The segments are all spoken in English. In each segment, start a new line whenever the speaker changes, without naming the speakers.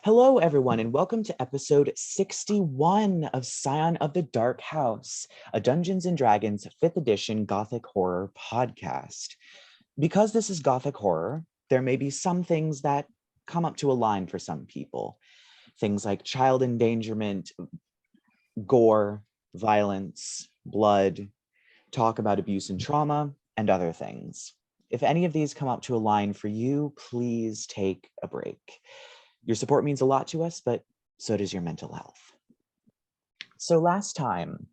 Hello, everyone, and welcome to episode 61 of Scion of the Dark House, a Dungeons & Dragons 5th edition Gothic horror podcast. Because this is Gothic horror, there may be some things that come up to a line for some people. Things like child endangerment, gore, violence, blood, talk about abuse and trauma, and other things. If any of these come up to a line for you, please take a break. Your support means a lot to us, but so does your mental health. So last time,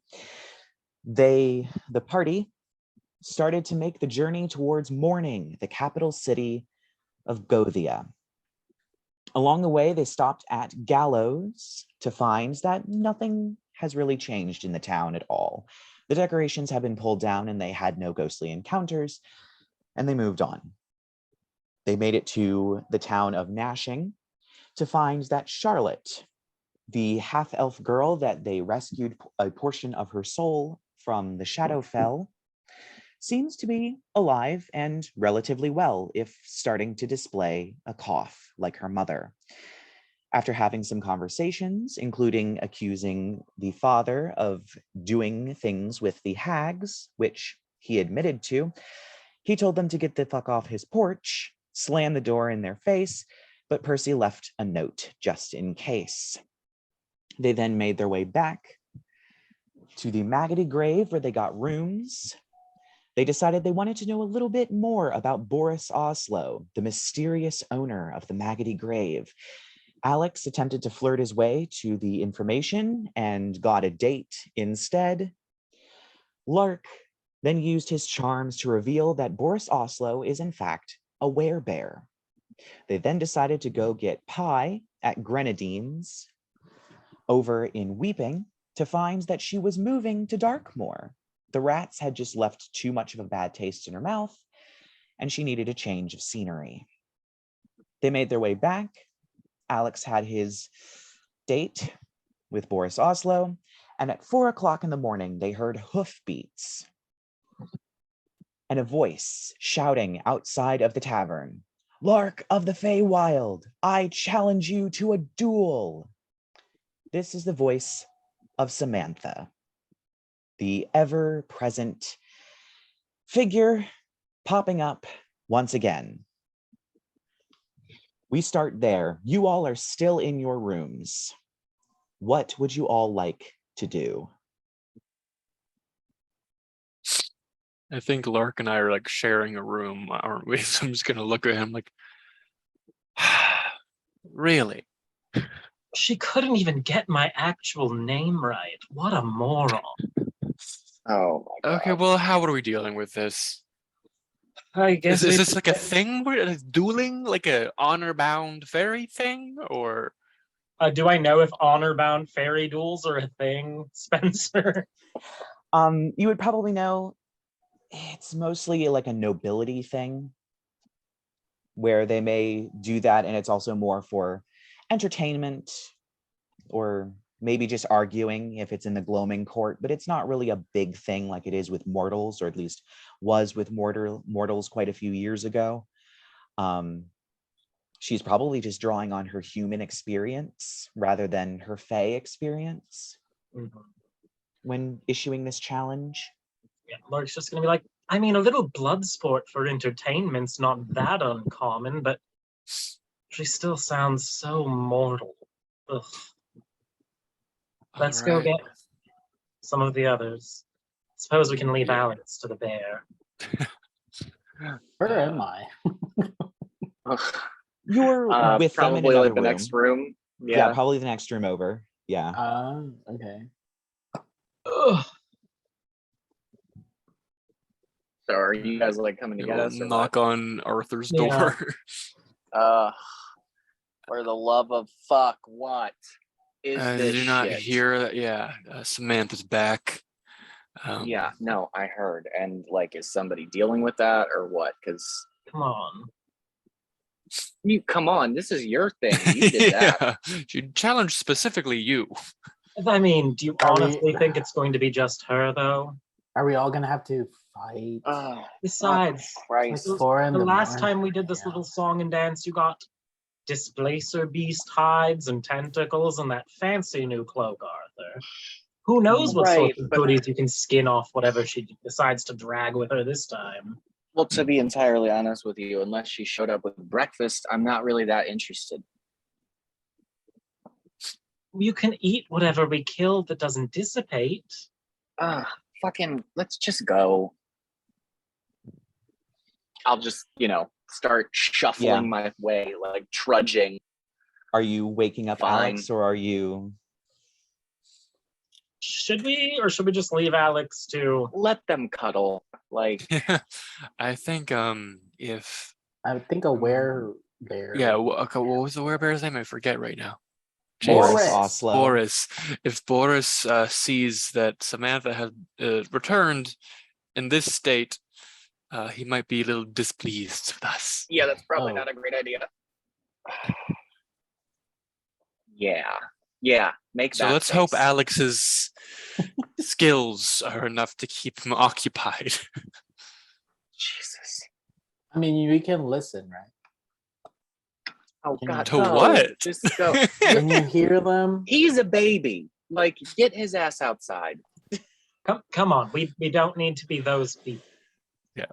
the party started to make the journey towards Morning, the capital city of Gothia. Along the way, they stopped at Gallows to find that nothing has really changed in the town at all. The decorations have been pulled down and they had no ghostly encounters, and they moved on. They made it to the town of Nashing to find that Charlotte, the half-elf girl that they rescued a portion of her soul from the Shadowfell, seems to be alive and relatively well, if starting to display a cough like her mother. After having some conversations, including accusing the father of doing things with the hags, which he admitted to, he told them to get the fuck off his porch, slam the door in their face, but Percy left a note just in case. They then made their way back to the Maggoty Grave where they got rooms. They decided they wanted to know a little bit more about Boris Oslo, the mysterious owner of the Maggoty Grave. Alex attempted to flirt his way to the information and got a date instead. Lark then used his charms to reveal that Boris Oslo is in fact a werebear. They then decided to go get pie at Grenadine's over in Weeping to find that she was moving to Darkmoor. The rats had just left too much of a bad taste in her mouth, and she needed a change of scenery. They made their way back. Alex had his date with Boris Oslo, and at 4 o'clock in the morning, they heard hoofbeats and a voice shouting outside of the tavern. "Lark of the Feywild, I challenge you to a duel." This is the voice of Samantha, the ever-present figure popping up once again. We start there. You all are still in your rooms. What would you all like to do?
I think Lark and I are like sharing a room, aren't we? So I'm just gonna look at him like, really?
She couldn't even get my actual name right. What a moron.
Oh my god.
Okay, well, how are we dealing with this?
I guess
Is this like a thing where it's dueling, like a honor-bound fairy thing, or?
do I know if honor-bound fairy duels are a thing, Spencer?
You would probably know it's mostly like a nobility thing where they may do that, and it's also more for entertainment or maybe just arguing if it's in the gloaming court, but it's not really a big thing like it is with mortals, or at least was with mortals quite a few years ago. She's probably just drawing on her human experience rather than her fae experience when issuing this challenge.
Yeah, Lark's just gonna be like, I mean, a little blood sport for entertainment's not that uncommon, but she still sounds so mortal. Ugh. Let's go get some of the others. Suppose we can leave Alex to the bear.
Where am I?
You're with them in
probably
another
like the
room.
next room.
Yeah, probably the next room over. Yeah.
Okay.
Ugh.
So are you guys like coming to get us? Or
Knock on Arthur's
Yeah.
door.
For the love of fuck, what is this
Did you not
shit?
hear that? Yeah, Samantha's back.
Yeah, no, I heard. And like, is somebody dealing with that or what? Because
Come on.
you come on, this is your thing. You did that.
Yeah, she challenged specifically you.
I mean, do you
Are
honestly
we-
think it's going to be just her, though?
Are we all gonna have to fight?
Besides,
Christ.
It's 4 in
the
the
last
morning.
time we did this
Yeah.
little song and dance, you got displacer beast hides and tentacles and that fancy new cloak, Arthur. Who knows what
Right,
sort of
but-
goodies you can skin off whatever she decides to drag with her this time.
Well, to be entirely honest with you, unless she showed up with breakfast, I'm not really that interested.
You can eat whatever we killed that doesn't dissipate.
Fucking, let's just go. I'll just, start shuffling
Yeah.
my way, like trudging.
Are you waking up
Fine.
Alex, or are you?
Should we just leave Alex to...
Let them cuddle. Like,
I think if
I think a werebear.
yeah, okay, what was the werebear's name? I forget right now.
Boris
Boris.
Oslo.
Boris. If Boris sees that Samantha has returned in this state, he might be a little displeased with us.
yeah, that's probably
Oh.
not a great idea. Yeah, make
So
that
let's hope
face.
Alex's skills are enough to keep him occupied.
Jesus.
I mean, we can listen, right?
Oh,
Can
God.
To
no.
what?
Just go.
When you hear them,
He's a baby. Like, get his ass outside.
Come on, we don't need to be those people.
Yeah.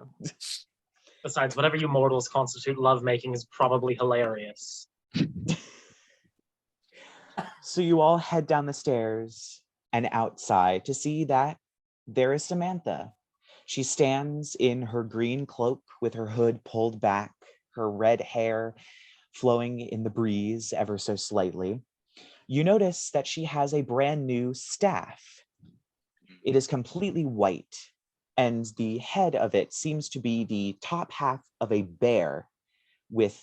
Besides, whatever you mortals constitute lovemaking is probably hilarious.
So you all head down the stairs and outside to see that there is Samantha. She stands in her green cloak with her hood pulled back, her red hair flowing in the breeze ever so slightly. You notice that she has a brand new staff. It is completely white, and the head of it seems to be the top half of a bear with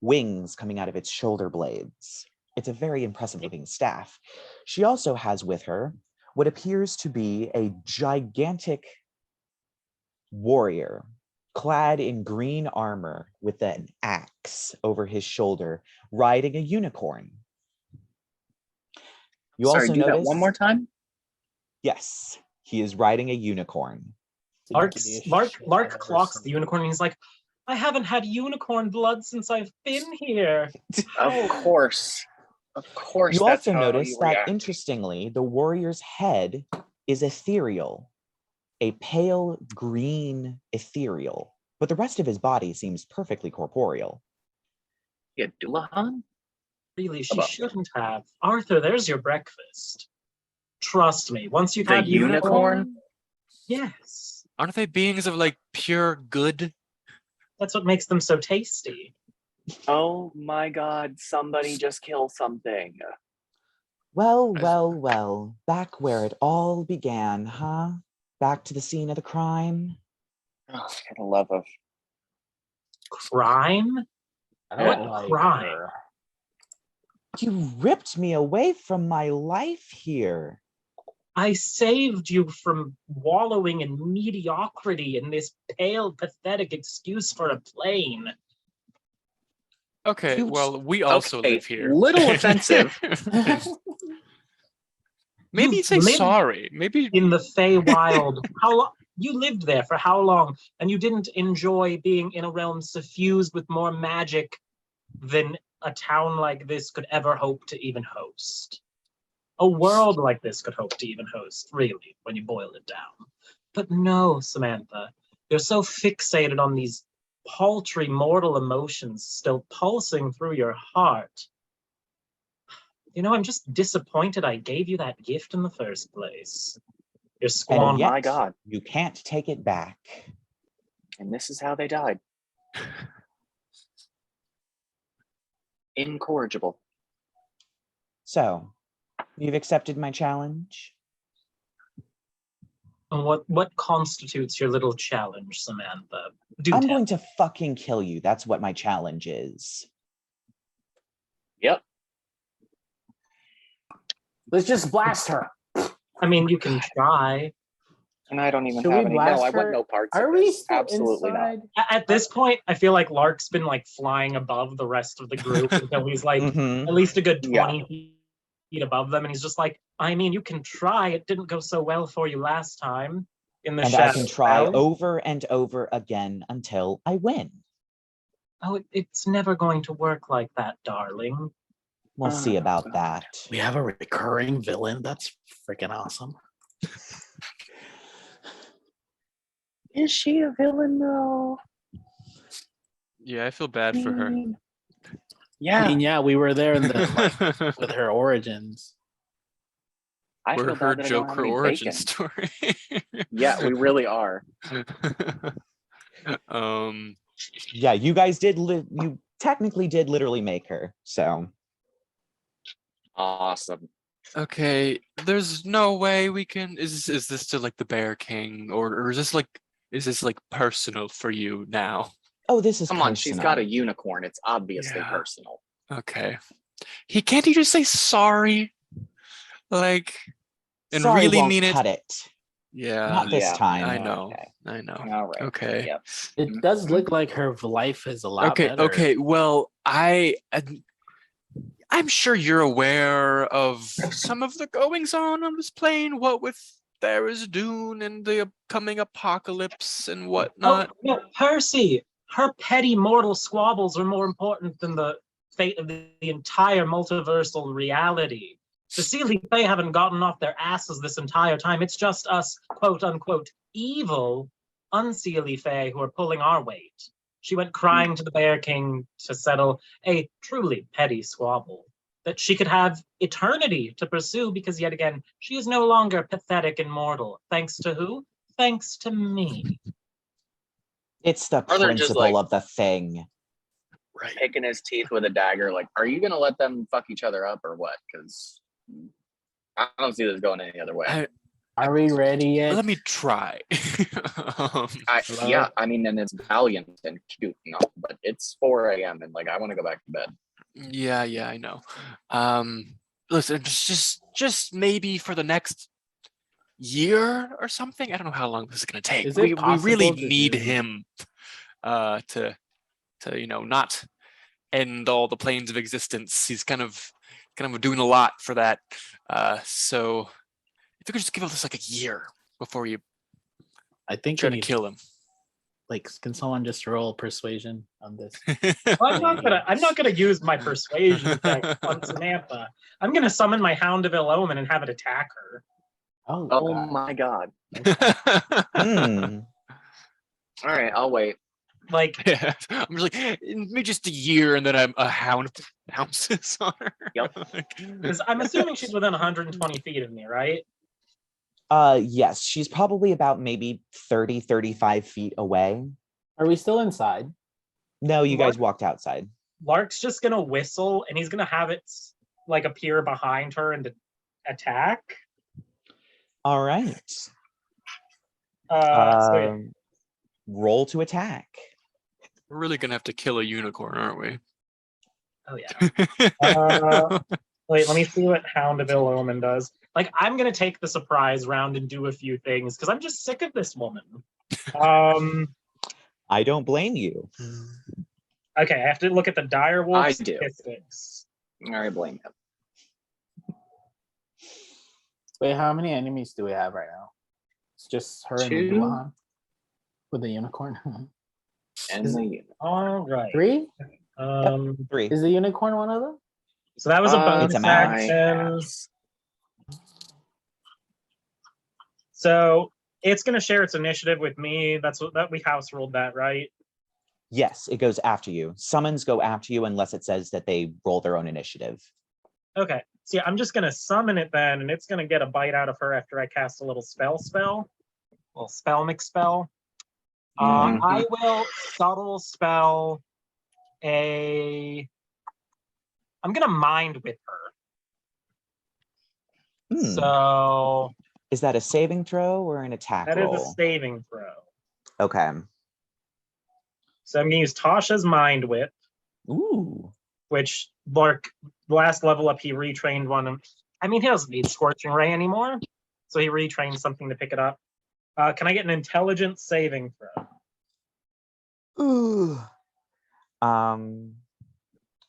wings coming out of its shoulder blades. It's a very impressive looking staff. She also has with her what appears to be a gigantic warrior clad in green armor with an axe over his shoulder, riding a unicorn. You
Sorry,
also
do
notice
that one more time?
Yes, he is riding a unicorn.
Lark clocks the unicorn and he's like, I haven't had unicorn blood since I've been here.
Of course. Of course.
You
that's
also
how
notice
you
that,
react.
interestingly, the warrior's head is ethereal, a pale green ethereal, but the rest of his body seems perfectly corporeal.
Yeah, Dulahan?
Really, she
About-
shouldn't have. Arthur, there's your breakfast. Trust me, once you've
The
had
unicorn?
Yes.
Aren't they beings of like pure good?
That's what makes them so tasty.
Oh my God, somebody just kill something.
Well,
I-
well, back where it all began, huh? Back to the scene of the crime.
Oh, for the love of.
Crime?
I don't
What
like
crime?
her.
You ripped me away from my life here.
I saved you from wallowing in mediocrity in this pale, pathetic excuse for a plane.
Okay,
You-
well, we also
Okay,
live here.
little offensive.
Maybe
You've
say
lived
sorry. Maybe
in the Feywild. How long? You lived there for how long? And you didn't enjoy being in a realm suffused with more magic than a town like this could ever hope to even host. A world like this could hope to even host, really, when you boil it down. But no, Samantha, you're so fixated on these paltry mortal emotions still pulsing through your heart. You know, I'm just disappointed I gave you that gift in the first place. You're
And
squandering.
yet,
my God.
you can't take it back.
And this is how they died. Incorrigible.
So, you've accepted my challenge?
And what constitutes your little challenge, Samantha? Do
I'm
tell.
going to fucking kill you. That's what my challenge is.
Yep.
Let's just blast her.
I mean, you can try.
And I don't even
Should
have
we
any. No,
blast
I want
her?
no parts
Are
of
we
this.
still
Absolutely not.
inside?
At this point, I feel like Lark's been like flying above the rest of the group until he's like
Mhm.
at least a good
Yeah.
20 feet above them, and he's just like, I mean, you can try. It didn't go so well for you last time in the
And I
shadow.
can try
Well,
over and over again until I win.
Oh, it's never going to work like that, darling.
We'll see about that.
We have a recurring villain. That's freaking awesome.
Is she a villain though?
Yeah, I feel bad for her.
I
Yeah,
mean, yeah, we were there in the with her origins.
I
We're
feel
her
bad that I don't have
Joker
any
origin
bacon.
story.
Yeah, we really are.
Yeah, you guys did you technically did literally make her. So
Awesome.
Okay, there's no way we can. Is this to like the Bear King, or is this like personal for you now?
oh, this is
Come on, she's
personal.
got a unicorn. It's obviously
Yeah.
personal.
Okay, can't he just say sorry, like, and
Sorry,
really
won't
mean it?
cut it.
Yeah,
Not this
Yeah.
time.
I know,
Okay.
I know.
All right.
Okay.
Yep.
It does look like her life is a lot better.
Okay. Well, I'm sure you're aware of some of the goings on this plane. What with there is Dune and the upcoming apocalypse and whatnot.
Oh, no, Percy, her petty mortal squabbles are more important than the fate of the entire multiversal reality. The Sealy Fae haven't gotten off their asses this entire time. It's just us, quote unquote, evil unseelie Fae who are pulling our weight. She went crying to the Bear King to settle a truly petty squabble that she could have eternity to pursue because, yet again, she is no longer pathetic and mortal. Thanks to who? Thanks to me.
It's the
Or they're just,
principle
like,
of the thing.
Right.
Picking his teeth with a dagger. Like, are you gonna let them fuck each other up or what? Because I don't see this going any other way.
Are we ready yet?
Let me try.
Hello?
Yeah, I mean, and it's valiant and cute, but it's 4 a.m. and like I want to go back to bed.
Yeah, I know. Listen, just maybe for the next year or something. I don't know how long this is gonna take.
Is it
We really
possible to
need
do-
him to not end all the planes of existence. He's kind of doing a lot for that. So if you could just give us like a year before you
I think
try
we
to
need,
kill him.
like, can someone just roll persuasion on this?
Well, I'm not gonna use my persuasion check on Samantha. I'm gonna summon my Hound of Ill Omen and have it attack her.
Oh,
Oh
God.
my god!
Hmm.
All right, I'll wait.
Like,
Yeah, I'm just like maybe just a year, and then I'm a hound pounces on her.
Yep.
because I'm assuming she's within 120 feet of me, right?
Yes, she's probably about maybe 30, 35 feet away.
Are we still inside?
No, you
What?
guys walked outside.
Lark's just gonna whistle and he's gonna have it like appear behind her and attack.
All right.
So yeah.
Roll to attack.
We're really gonna have to kill a unicorn, aren't we?
Oh yeah. Wait, let me see what Hound of Ill Omen does. Like, I'm gonna take the surprise round and do a few things because I'm just sick of this woman.
I don't blame you.
Okay, I have to look at the direwolf
I do.
statistics.
I blame him.
Wait, how many enemies do we have right now? It's just her and
Two.
Duhan with the unicorn.
And
Is-
the
All right.
3?
3.
Is the unicorn one of them?
So that was a bonus
It's a mouse.
action. So it's gonna share its initiative with me. That's what we house ruled that, right?
Yes, it goes after you. Summons go after you unless it says that they roll their own initiative.
Okay. So yeah, I'm just gonna summon it then, and it's gonna get a bite out of her after I cast a little spell. Little spell McSpell. I will subtle spell I'm gonna mind whip her.
Hmm.
So
Is that a saving throw or an attack
that is
roll?
a saving throw.
Okay.
So I'm gonna use Tasha's mind whip,
Ooh.
which Lark last level up he retrained one. I mean, he doesn't need Scorching Ray anymore, so he retrained something to pick it up. Can I get an intelligence saving throw?
Ooh.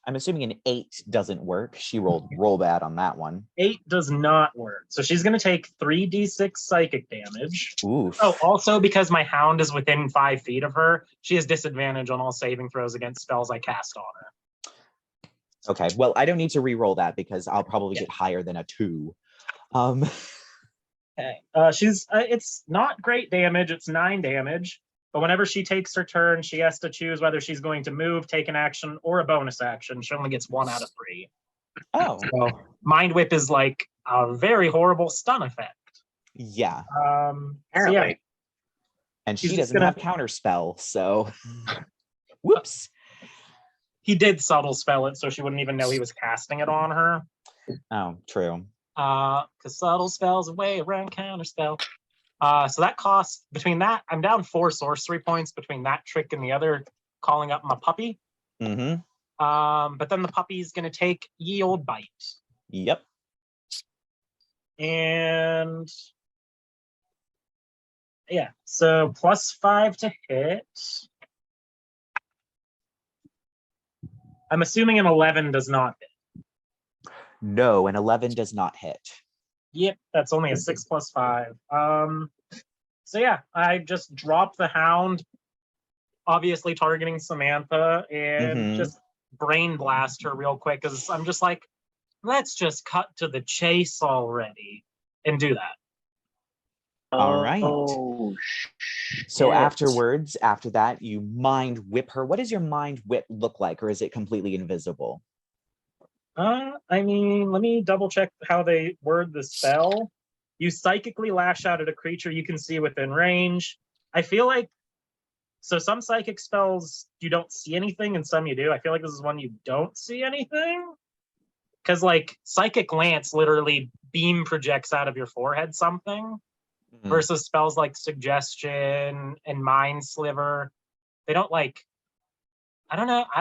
I'm assuming an 8 doesn't work. She rolled roll bad on that one.
8 does not work. So she's going to take 3d6 psychic damage.
Oof.
Oh, also because my hound is within 5 feet of her, she has disadvantage on all saving throws against spells I cast on her.
Okay, well, I don't need to re-roll that because I'll probably get higher than a 2.
Okay. It's not great damage. It's 9 damage. But whenever she takes her turn, she has to choose whether she's going to move, take an action, or a bonus action. She only gets 1 out of 3.
Oh.
So Mind Whip is like a very horrible stun effect.
Yeah.
Apparently.
And
He's
she
just
doesn't
gonna-
have counterspell, so whoops.
He did subtle spell it, so she wouldn't even know he was casting it on her.
Oh, true.
Because subtle spells are way around counterspell. So that costs, between that, I'm down 4 sorcery points between that trick and the other, calling up my puppy.
Mm-hmm.
But then the puppy's going to take ye old bite.
Yep.
And yeah, so +5 to hit. I'm assuming an 11 does not hit.
No, an 11 does not hit.
Yep, that's only a 6 + 5. So yeah, I just dropped the hound, obviously targeting Samantha, and just brain blast her real quick because I'm just like, let's just cut to the chase already and do that.
All right.
Oh,
So
shit.
afterwards, after that, you mind whip her. What does your mind whip look like, or is it completely invisible?
I mean, let me double check how they word the spell. You psychically lash out at a creature you can see within range. I feel like, so some psychic spells you don't see anything and some you do. I feel like this is one you don't see anything. Because like Psychic Lance literally beam projects out of your forehead something. Versus spells like Suggestion and Mind Sliver. They don't like, I don't know. I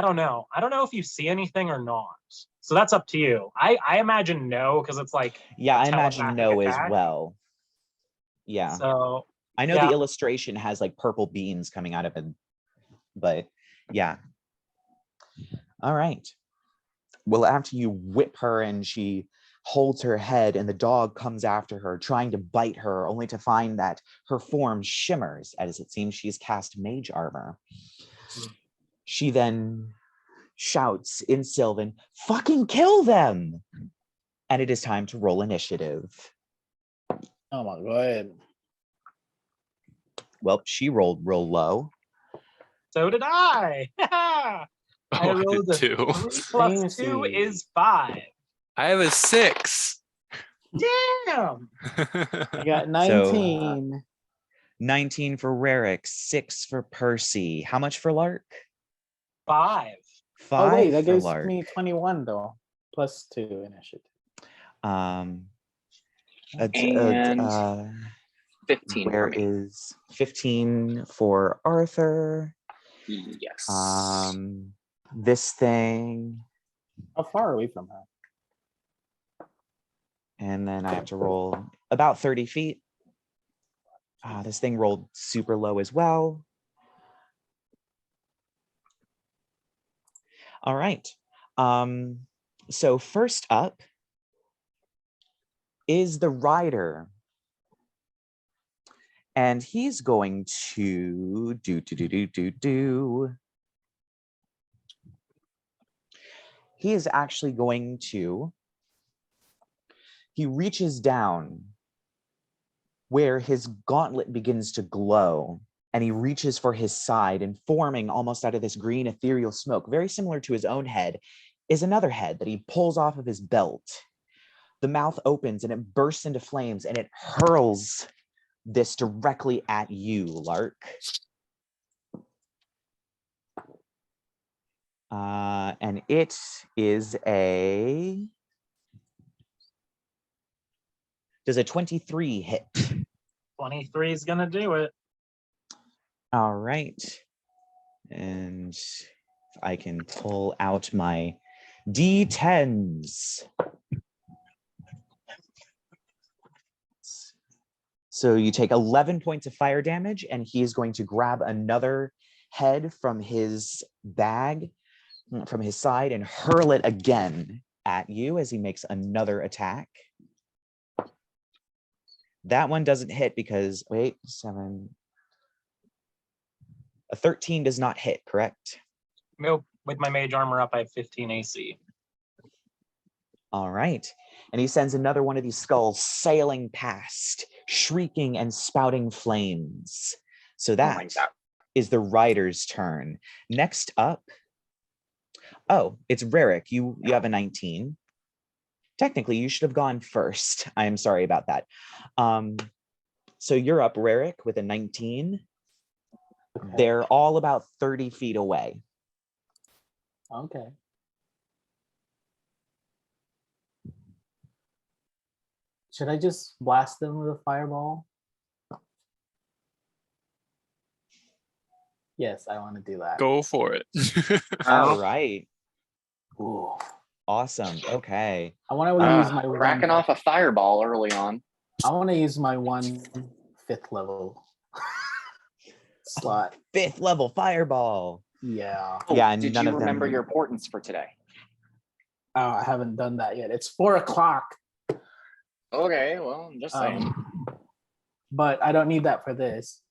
don't know if you see anything or not. So that's up to you. I imagine no, because it's like,
Yeah,
a
I imagine
telepathic
no as
attack.
well. Yeah.
So
I know
yeah.
the illustration has like purple beams coming out of it, but yeah. All right. Well, after you whip her and she holds her head and the dog comes after her, trying to bite her, only to find that her form shimmers as it seems she's cast mage armor. She then shouts in Sylvan, "Fucking kill them!" And it is time to roll initiative.
Oh my god.
Well, she rolled real low.
So did I. I
Oh, I
rolled
did
a
too.
3 + 2 is 5.
I have a 6.
Damn.
I got 19.
19 for Rerek, 6 for Percy. How much for Lark?
5.
5
Oh wait, that
for
gives
Lark.
me 21 though. +2 initiative.
And
15 for
where
me.
is 15 for Arthur?
Yes.
This thing,
How far away from her?
and then I have to roll about 30 feet. This thing rolled super low as well. All right. So first up is the rider. And he's going to he is actually going to, he reaches down where his gauntlet begins to glow, and he reaches for his side, and forming almost out of this green ethereal smoke, very similar to his own head, is another head that he pulls off of his belt. The mouth opens and it bursts into flames, and it hurls this directly at you, Lark. And it is does a 23 hit?
23 is gonna do it.
All right. And if I can pull out my D10s. So you take 11 points of fire damage, and he is going to grab another head from his bag, from his side and hurl it again at you as he makes another attack. That one doesn't hit because, wait, 7. A 13 does not hit, correct?
Nope. With my mage armor up, I have 15 AC.
All right. And he sends another one of these skulls sailing past, shrieking and spouting flames. So that is the rider's turn. Next up, oh, it's Rerek. You have a 19. Technically, you should have gone first. I am sorry about that. So you're up, Rerek, with a 19. Okay. They're all about 30 feet away.
Okay. Should I just blast them with a fireball? Yes, I want to do that.
Go for it.
All right.
Ooh.
Awesome. Okay.
I want to use my
cracking off a fireball early on.
I want to use my 1 5th level slot.
5th level fireball.
Yeah.
Oh,
yeah. And
did
none
you
of
remember
them...
your portents for today?
Oh, I haven't done that yet. It's 4 o'clock.
Okay, well, I'm just saying.
But I don't need that for this.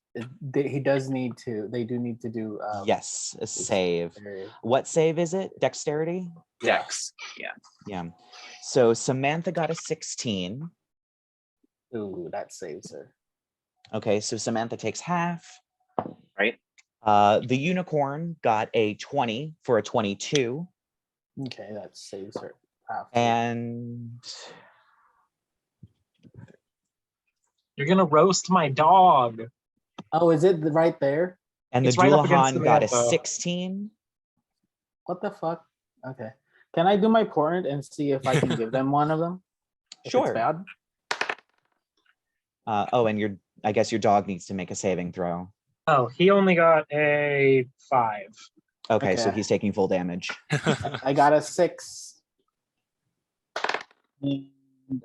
He does need to. They do need to do.
Yes, a save. What save is it? Dexterity?
Dex. Yeah.
Yeah. So Samantha got a 16.
Ooh, that saves her.
Okay, so Samantha takes half.
Right.
The unicorn got a 20 for a 22.
Okay, that saves her half.
And
you're gonna roast my dog.
Oh, is it right there?
And the Dullahan got a 16.
What the fuck? Okay. Can I do my portent and see if I can give them one of them?
Sure.
It's bad.
And I guess your dog needs to make a saving throw.
Oh, he only got a 5.
Okay, so he's taking full damage.
I got a 6 and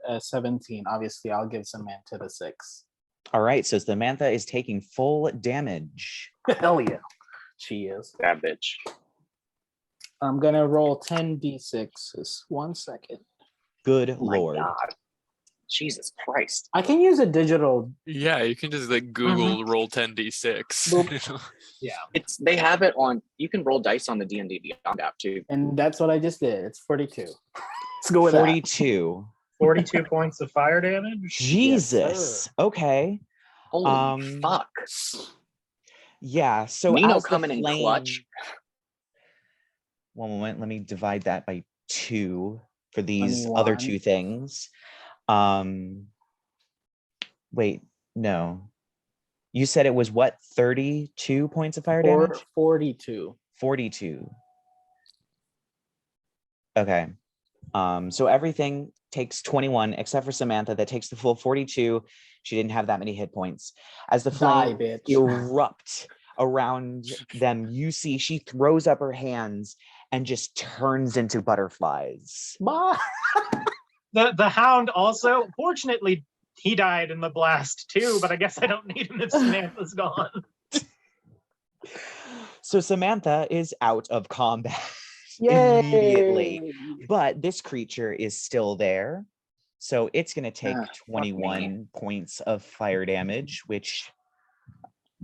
a 17. Obviously, I'll give Samantha the 6.
All right, so Samantha is taking full damage.
Hell yeah, she is.
That bitch.
I'm gonna roll 10d6. 1 second.
Good Lord.
God. Jesus Christ.
I can use a digital.
Yeah, you can just like Google roll 10d6.
Yeah.
They have it on, you can roll dice on the D&D Beyond app too.
And that's what I just did. It's 42. Let's go with
42.
42 points of fire damage.
Jesus.
Yes,
okay.
Holy fuck.
Yeah, so
Nino
as the
coming in clutch.
1 moment, let me divide that by 2 for these
21.
other 2 things. Wait, no. You said it was what, 32 points of fire damage?
42.
42. Okay. So everything takes 21 except for Samantha that takes the full 42. She didn't have that many hit points. As the flames erupt around them, you see she throws up her hands and just turns into butterflies.
The hound also, fortunately, he died in the blast too, but I guess I don't need him if Samantha's gone.
So Samantha is out of combat.
Yay!
Immediately, but this creature is still there, so it's going to take 21 points of fire damage, which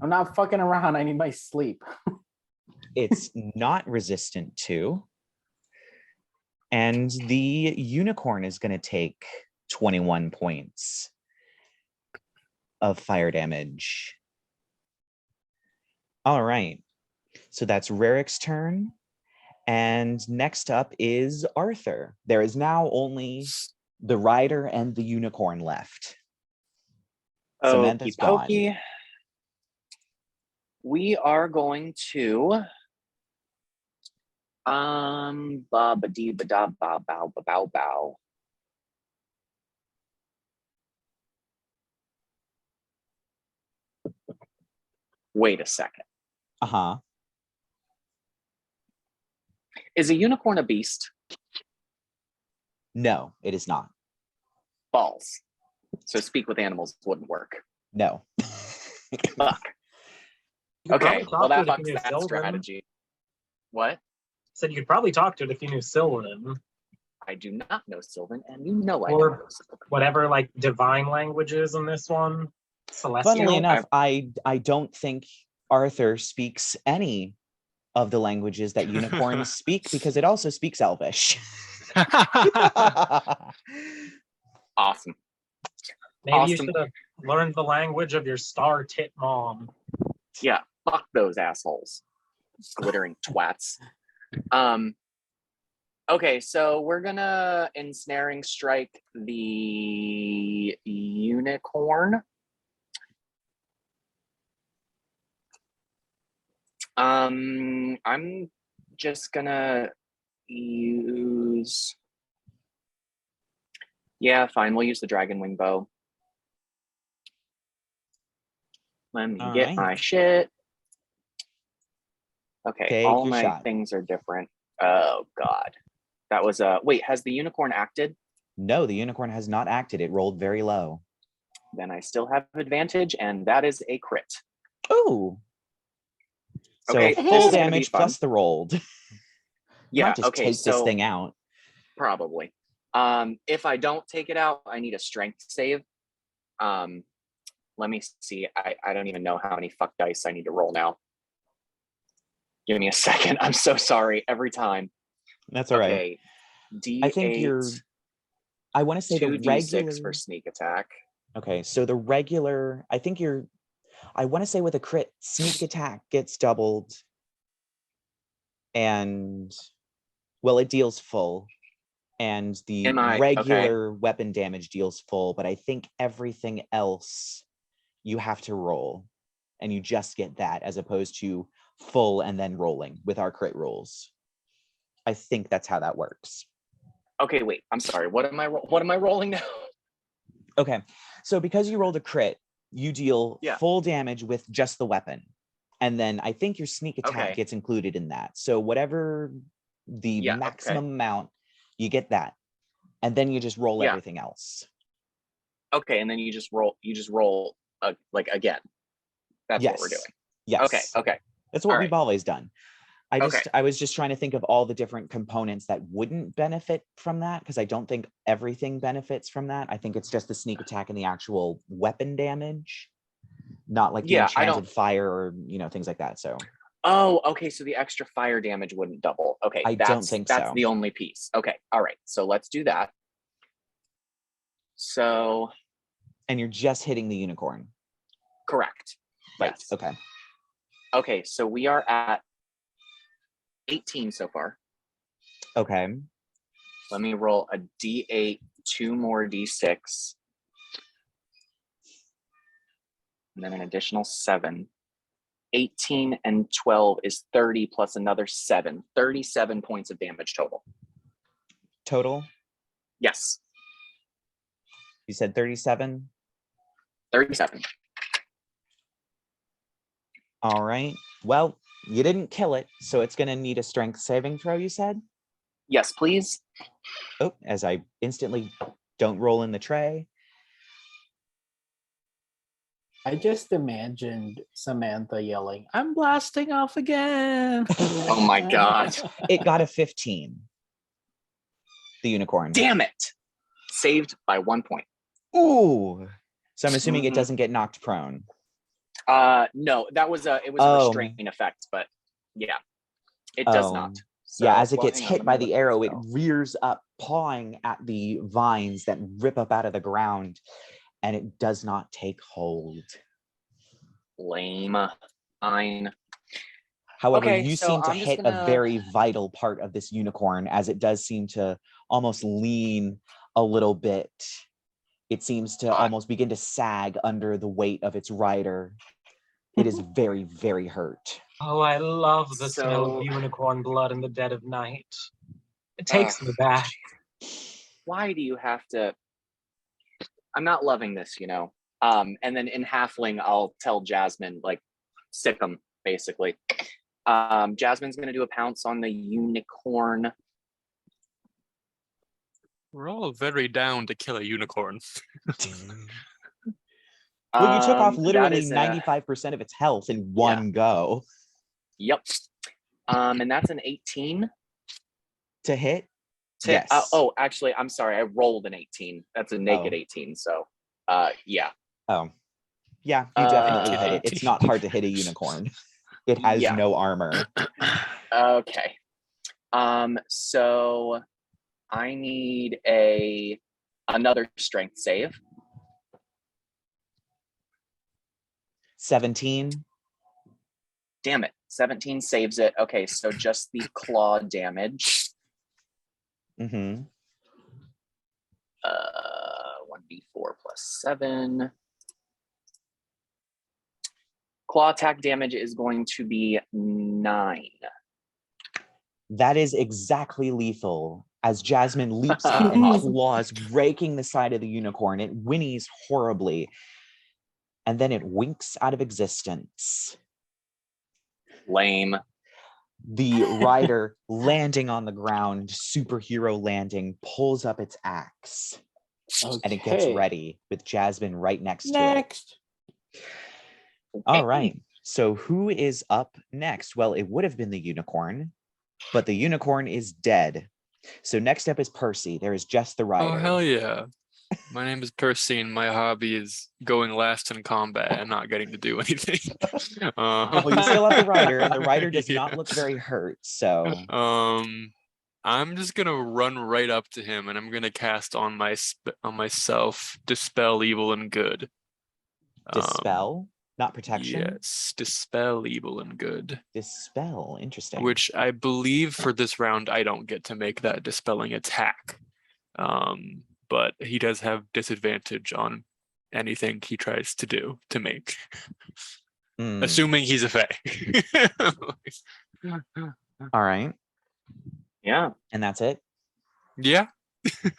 I'm not fucking around. I need my sleep.
it's not resistant to. And the unicorn is going to take 21 points of fire damage. All right, so that's Rerek's turn. And next up is Arthur. There is now only the rider and the unicorn left. Samantha's gone.
We are going to ba ba dee ba da ba bow ba bow bow. Wait a second.
Uh-huh.
Is a unicorn a beast?
No, it is not.
Balls. So speak with animals wouldn't work.
No.
Fuck. Okay, well that fucks that strategy. What?
Said you could probably talk to it if you knew Sylvan.
I do not know Sylvan, and you know I
Or
don't know Sylvan.
whatever like divine languages in this one. Celestial.
Funnily enough, I don't think Arthur speaks any of the languages that unicorns speak because it also speaks Elvish.
Awesome.
Maybe you
awesome.
should have learned the language of your star tit mom.
Yeah, fuck those assholes. Glittering twats. Okay, so we're gonna ensnaring strike the unicorn. I'm just gonna use. Yeah, fine. We'll use the dragon wing bow. Let me
All
get
right.
my shit. Okay,
Take
all
your
my
shot.
things are different. Oh god. That was wait, has the unicorn acted?
No, the unicorn has not acted. It rolled very low.
Then I still have advantage, and that is a crit.
Ooh. So
Okay,
full
this is gonna be
damage
fun.
plus the rolled.
Yeah,
Might just
okay,
take this
so
thing out.
probably. If I don't take it out, I need a strength save. Let me see. I don't even know how many fuck dice I need to roll now. Give me a second. I'm so sorry. Every time.
That's all right.
Okay. D8.
I think you're. I want to say the
2d6
regular.
for sneak attack.
Okay, so the regular. I think you're. I want to say with a crit, sneak attack gets doubled. And well, it deals full. And the
Am I?
regular weapon damage deals full, but I think everything else you have to roll. And you just get that as opposed to full and then rolling with our crit rolls. I think that's how that works.
Okay, wait. I'm sorry. What am I rolling now?
Okay, so because you rolled a crit, you deal full damage with just the weapon. And then I think your sneak attack gets included in that. So whatever the maximum amount, you get that. And then you just roll everything else.
Okay, and then you just roll like again. That's what we're doing.
Yes.
Okay.
That's what we've always done.
Okay.
I was just trying to think of all the different components that wouldn't benefit from that, because I don't think everything benefits from that. I think it's just the sneak attack and the actual weapon damage, not like the enchanted fire or things like that. So.
Oh, okay. So the extra fire damage wouldn't double. Okay,
I don't think so.
That's the only piece. Okay, all right. So let's do that. So.
And you're just hitting the unicorn.
Correct.
Right.
Yes.
Okay.
Okay, so we are at 18 so far.
Okay.
Let me roll a D8, 2 more D6, and then an additional 7. 18 and 12 is 30 plus another 7. 37 points of damage total.
Total?
Yes.
You said 37?
37.
All right. Well, you didn't kill it, so it's going to need a strength saving throw, you said?
Yes, please.
Oh, as I instantly don't roll in the tray.
I just imagined Samantha yelling, "I'm blasting off again."
Oh my god.
It got a 15. The unicorn.
Damn it. Saved by 1 point.
Ooh. So I'm assuming it doesn't get knocked prone.
No, it was a restraint effect, but yeah, it does not. So,
yeah, as it gets hit by the arrow, it rears up, pawing at the vines that rip up out of the ground, and it does not take hold.
Lame. Fine.
However, you seem to hit a very vital part of this unicorn, as it does seem to almost lean a little bit. It seems to almost begin to sag under the weight of its rider. It is very, very hurt.
Oh, I love the smell of unicorn blood in the dead of night. It takes me back.
Why do you have to? I'm not loving this, And then in Halfling, I'll tell Jasmine, like, sick 'em, basically. Jasmine's going to do a pounce on the unicorn.
We're all very down to kill a unicorn.
Well, you took off literally 95% of its health in one go.
Yep. And that's an 18.
To hit?
To,
Yes.
oh, actually, I'm sorry. I rolled an 18. That's a naked 18. So, yeah.
Oh. Yeah, you definitely hit it.
18.
It's not hard to hit a unicorn. It has
Yeah.
no armor.
Okay. So I need another strength save.
17.
Damn it. 17 saves it. Okay, so just the claw damage.
Mm-hmm.
1d4 plus 7. Claw attack damage is going to be 9.
That is exactly lethal. As Jasmine leaps up and claws, raking the side of the unicorn, it whinnies horribly. And then it winks out of existence.
Lame.
The rider, landing on the ground, superhero landing, pulls up its axe. And it gets ready with Jasmine right next to it.
Next.
All right. So who is up next? Well, it would have been the unicorn, but the unicorn is dead. So next up is Percy. There is just the rider.
Oh, hell yeah. My name is Percy, and my hobby is going last in combat and not getting to do anything.
Well, you still have the rider, and the rider does not look very hurt, so...
I'm just gonna run right up to him, and I'm gonna cast on myself, Dispel Evil and Good.
Dispel? Not protection?
Yes, Dispel Evil and Good.
Dispel, interesting.
Which I believe for this round, I don't get to make that dispelling attack. But he does have disadvantage on anything he tries to do to make. Assuming he's a Fae.
All right.
Yeah.
And that's it?
Yeah.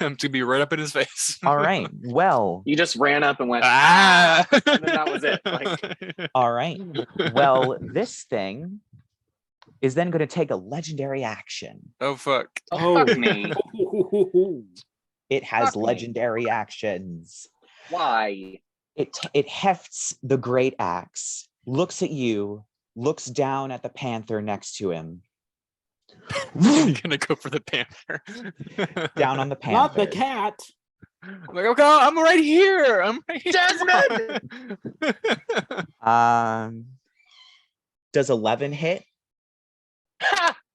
I'm to be right up in his face.
All right. Well.
You just ran up and went,
ah!
And then that was it. Like...
All right. Well, this thing is then going to take a legendary action.
Oh, fuck.
Oh, fuck me.
It has legendary actions.
Why?
It hefts the great axe, looks at you, looks down at the panther next to him.
I'm gonna go for the panther.
Down on the panther.
Not the cat.
I'm like, okay, I'm right here. I'm right here.
Jasmine!
Does 11 hit?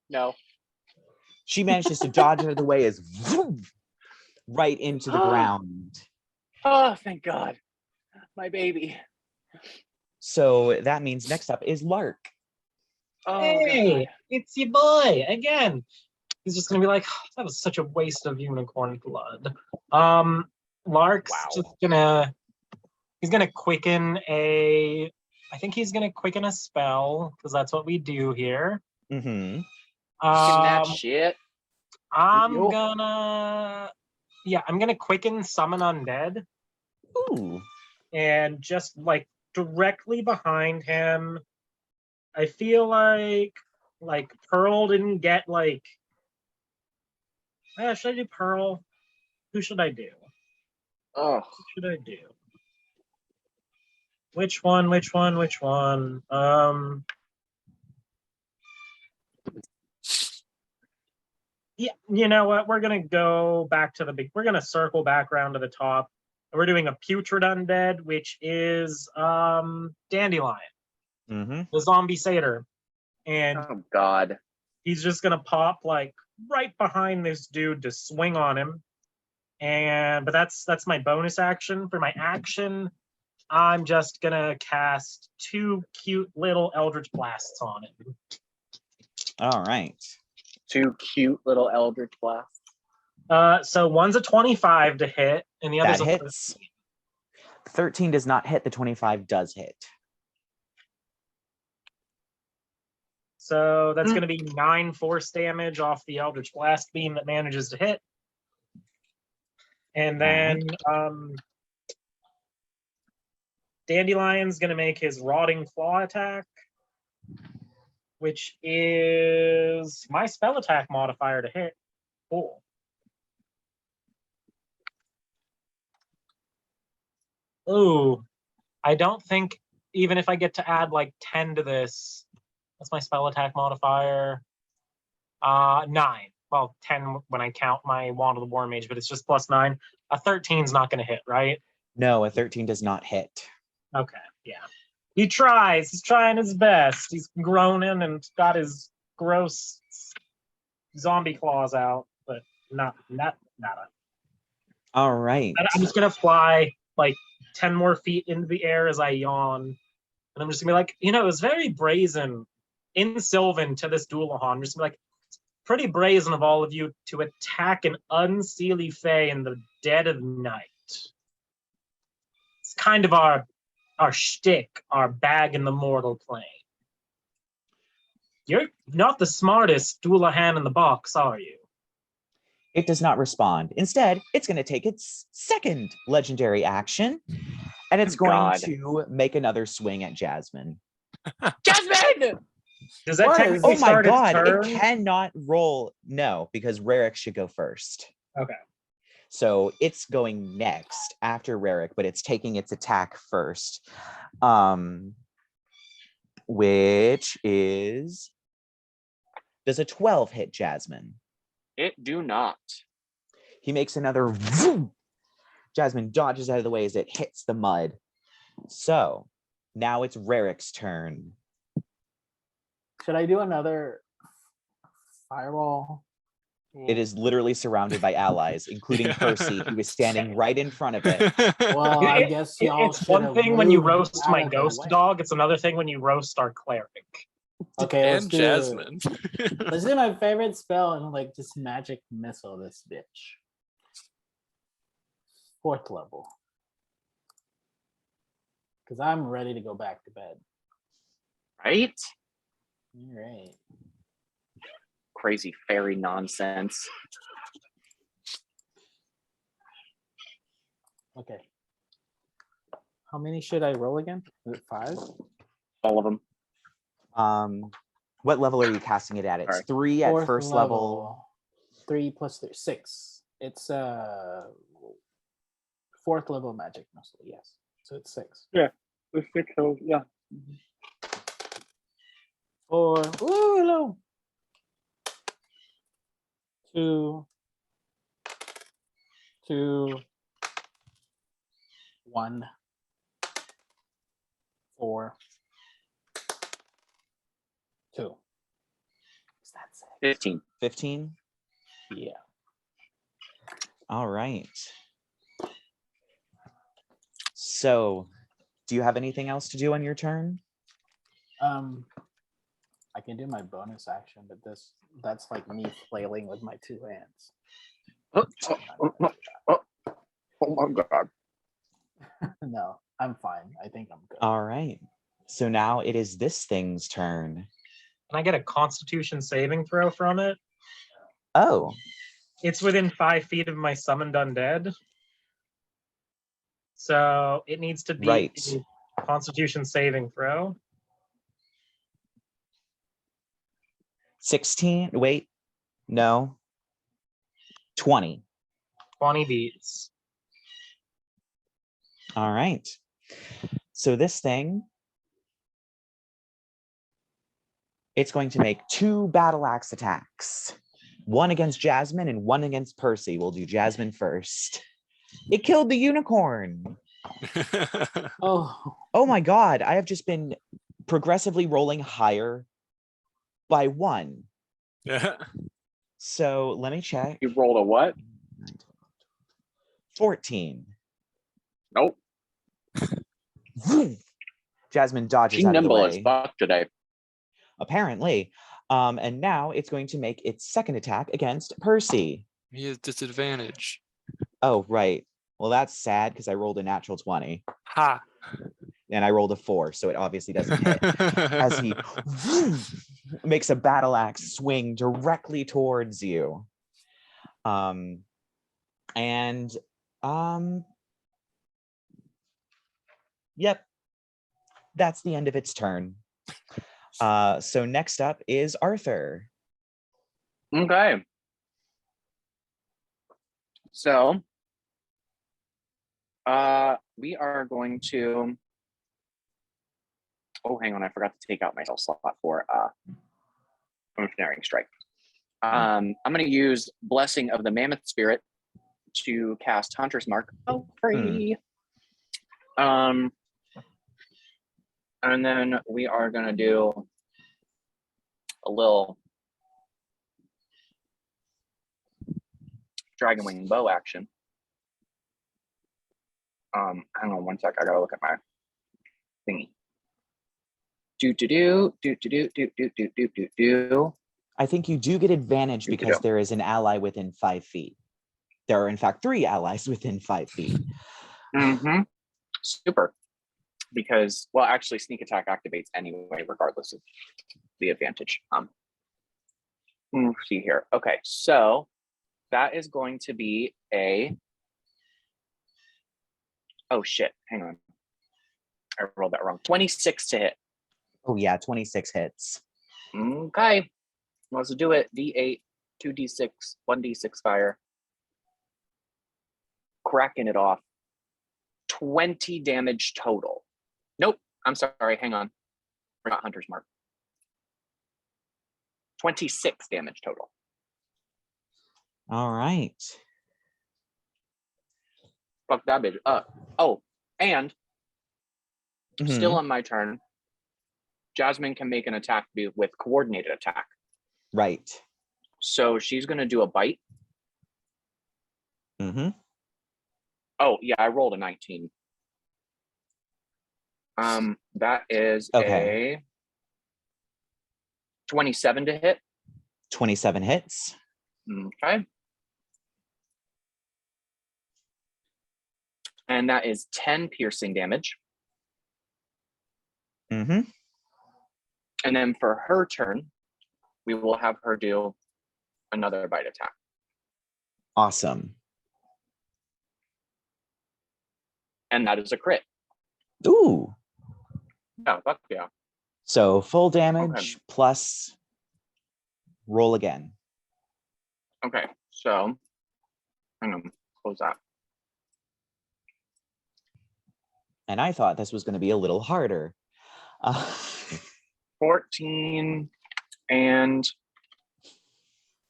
No.
She manages to dodge out of the way as right into the ground.
Oh, thank God. My baby.
So that means next up is Lark.
Oh, hey, God. It's your boy again. He's just gonna be like, oh, that was such a waste of unicorn blood. Lark's just he's gonna quicken I think he's gonna quicken a spell because that's what we do here.
Mm-hmm.
That shit.
I'm gonna quicken summon undead.
Ooh.
And just like directly behind him, I feel like Pearl didn't get like. Should I do Pearl? Who should I do?
Oh,
who should I do? Which one? Yeah, you know what? We're gonna go back to we're gonna circle back around to the top. We're doing a putrid undead, which is Dandelion, the zombie satyr, and
oh God,
he's just gonna pop like right behind this dude to swing on him. But that's my bonus action. For my action, I'm just gonna cast 2 cute little Eldritch Blasts on him.
All right.
2 cute little Eldritch Blasts.
So one's a 25 to hit, and the other's
that hits. 13 does not hit. The 25 does hit.
So that's going to be 9 force damage off the Eldritch Blast beam that manages to hit. And then Dandelion's going to make his Rotting Claw attack, which is my spell attack modifier to hit. Cool. Ooh, I don't think even if I get to add like 10 to this, what's my spell attack modifier? 9. well, 10 when I count my Wand of the War Mage, but it's just +9. A 13's not going to hit, right?
No, a 13 does not hit.
Okay, yeah. He tries. He's trying his best. He's groaning and got his gross zombie claws out, but nada.
All right.
I'm just gonna fly like 10 more feet into the air as I yawn, and I'm just gonna be like, it was very brazen in Sylvan to this Doulahan. I'm just gonna be like, it's pretty brazen of all of you to attack an unseelie fae in the dead of night. It's kind of our shtick, our bag in the mortal plane. You're not the smartest Doulahan in the box, are you?
It does not respond. Instead, it's going to take its second legendary action, and it's going to make another swing at Jasmine.
Jasmine!
Does that
What
technically
Oh my
start its
god,
turn?
it cannot roll. No, because Rerek should go first.
Okay.
So it's going next after Rerek, but it's taking its attack first. Which is... Does a 12 hit Jasmine?
It do not.
He makes another vroom. Jasmine dodges out of the way as it hits the mud. So now it's Rerek's turn.
Should I do another fireball?
It is literally surrounded by allies, including Percy, who is standing right in front of it.
Well, I guess y'all
It's
should
one
have
thing when you
moved
roast
out
my
of the
ghost
way.
dog. It's another thing when you roast our cleric.
Okay, let's
and
do
Jasmine.
Let's do my favorite spell and like just magic missile this bitch. 4th level. Because I'm ready to go back to bed.
Right?
All right.
Crazy fairy nonsense.
Okay. How many should I roll again? Is it 5?
All of them.
What level are you casting it at? It's
Sorry.
3 at
4th
first level.
3 plus 3, 6. It's 4th level magic missile, yes. So it's 6.
The 6 health, yeah.
4. Ooh, hello. 2. 2. 1. 4. 2. Is that 6?
15.
15?
Yeah.
All right. So, do you have anything else to do on your turn?
I can do my bonus action, but that's like me flailing with my 2 hands.
Oh my god.
No, I'm fine. I think I'm good.
All right. So now it is this thing's turn.
Can I get a Constitution saving throw from it?
Oh,
It's within 5 feet of my summoned undead. So it needs to be
right.
a Constitution saving throw.
16. Wait. No. 20.
20 beats.
All right. So this thing, it's going to make 2 battle axe attacks. One against Jasmine and one against Percy. We'll do Jasmine first. It killed the unicorn.
Oh,
Oh my god, I have just been progressively rolling higher by 1. So let me check.
You rolled a what?
14.
Nope.
Jasmine dodges
She's
out of the
nimble as
way.
fuck today.
Apparently. And now it's going to make its second attack against Percy.
He has disadvantage.
Oh, right. Well, that's sad because I rolled a natural 20
Ha.
and I rolled a 4, so it obviously doesn't hit. As he makes a battle axe swing directly towards you. Yep. That's the end of its turn. So next up is Arthur.
Okay. So we are going to hang on, I forgot to take out my spell slot for Ensnaring Strike. I'm going to use Blessing of the Mammoth Spirit to cast Hunter's Mark. Oh, free. And then we are going to do a little Dragon Wing bow action. Hang on one sec. I gotta look at my thingy. Do.
I think you do get advantage because there is an ally within 5 feet. There are, in fact, 3 allies within 5 feet.
Mm-hmm. Super. Because, well, actually, sneak attack activates anyway, regardless of the advantage. Let's see here. Okay, so that is going to be a. Oh shit! Hang on, I rolled that wrong. 26 to hit.
Oh yeah, 26 hits.
Okay, let's do it. D8, 2d6, 1d6 fire. Cracking it off. 20 damage total. Nope, I'm sorry. Hang on. Forgot Hunter's Mark. 26 damage total.
All right.
Fuck that bitch up. Oh, and still on my turn, Jasmine can make an attack with coordinated attack.
Right.
So she's going to do a bite.
Mm-hmm.
Oh, yeah, I rolled a 19. That is a 27 to hit.
27 hits.
Okay. And that is 10 piercing damage.
Mm-hmm.
And then for her turn, we will have her do another bite attack.
Awesome.
And that is a crit.
Ooh.
Oh, fuck yeah.
So full damage plus roll again.
Okay, so hang on, close that.
And I thought this was going to be a little harder.
14 and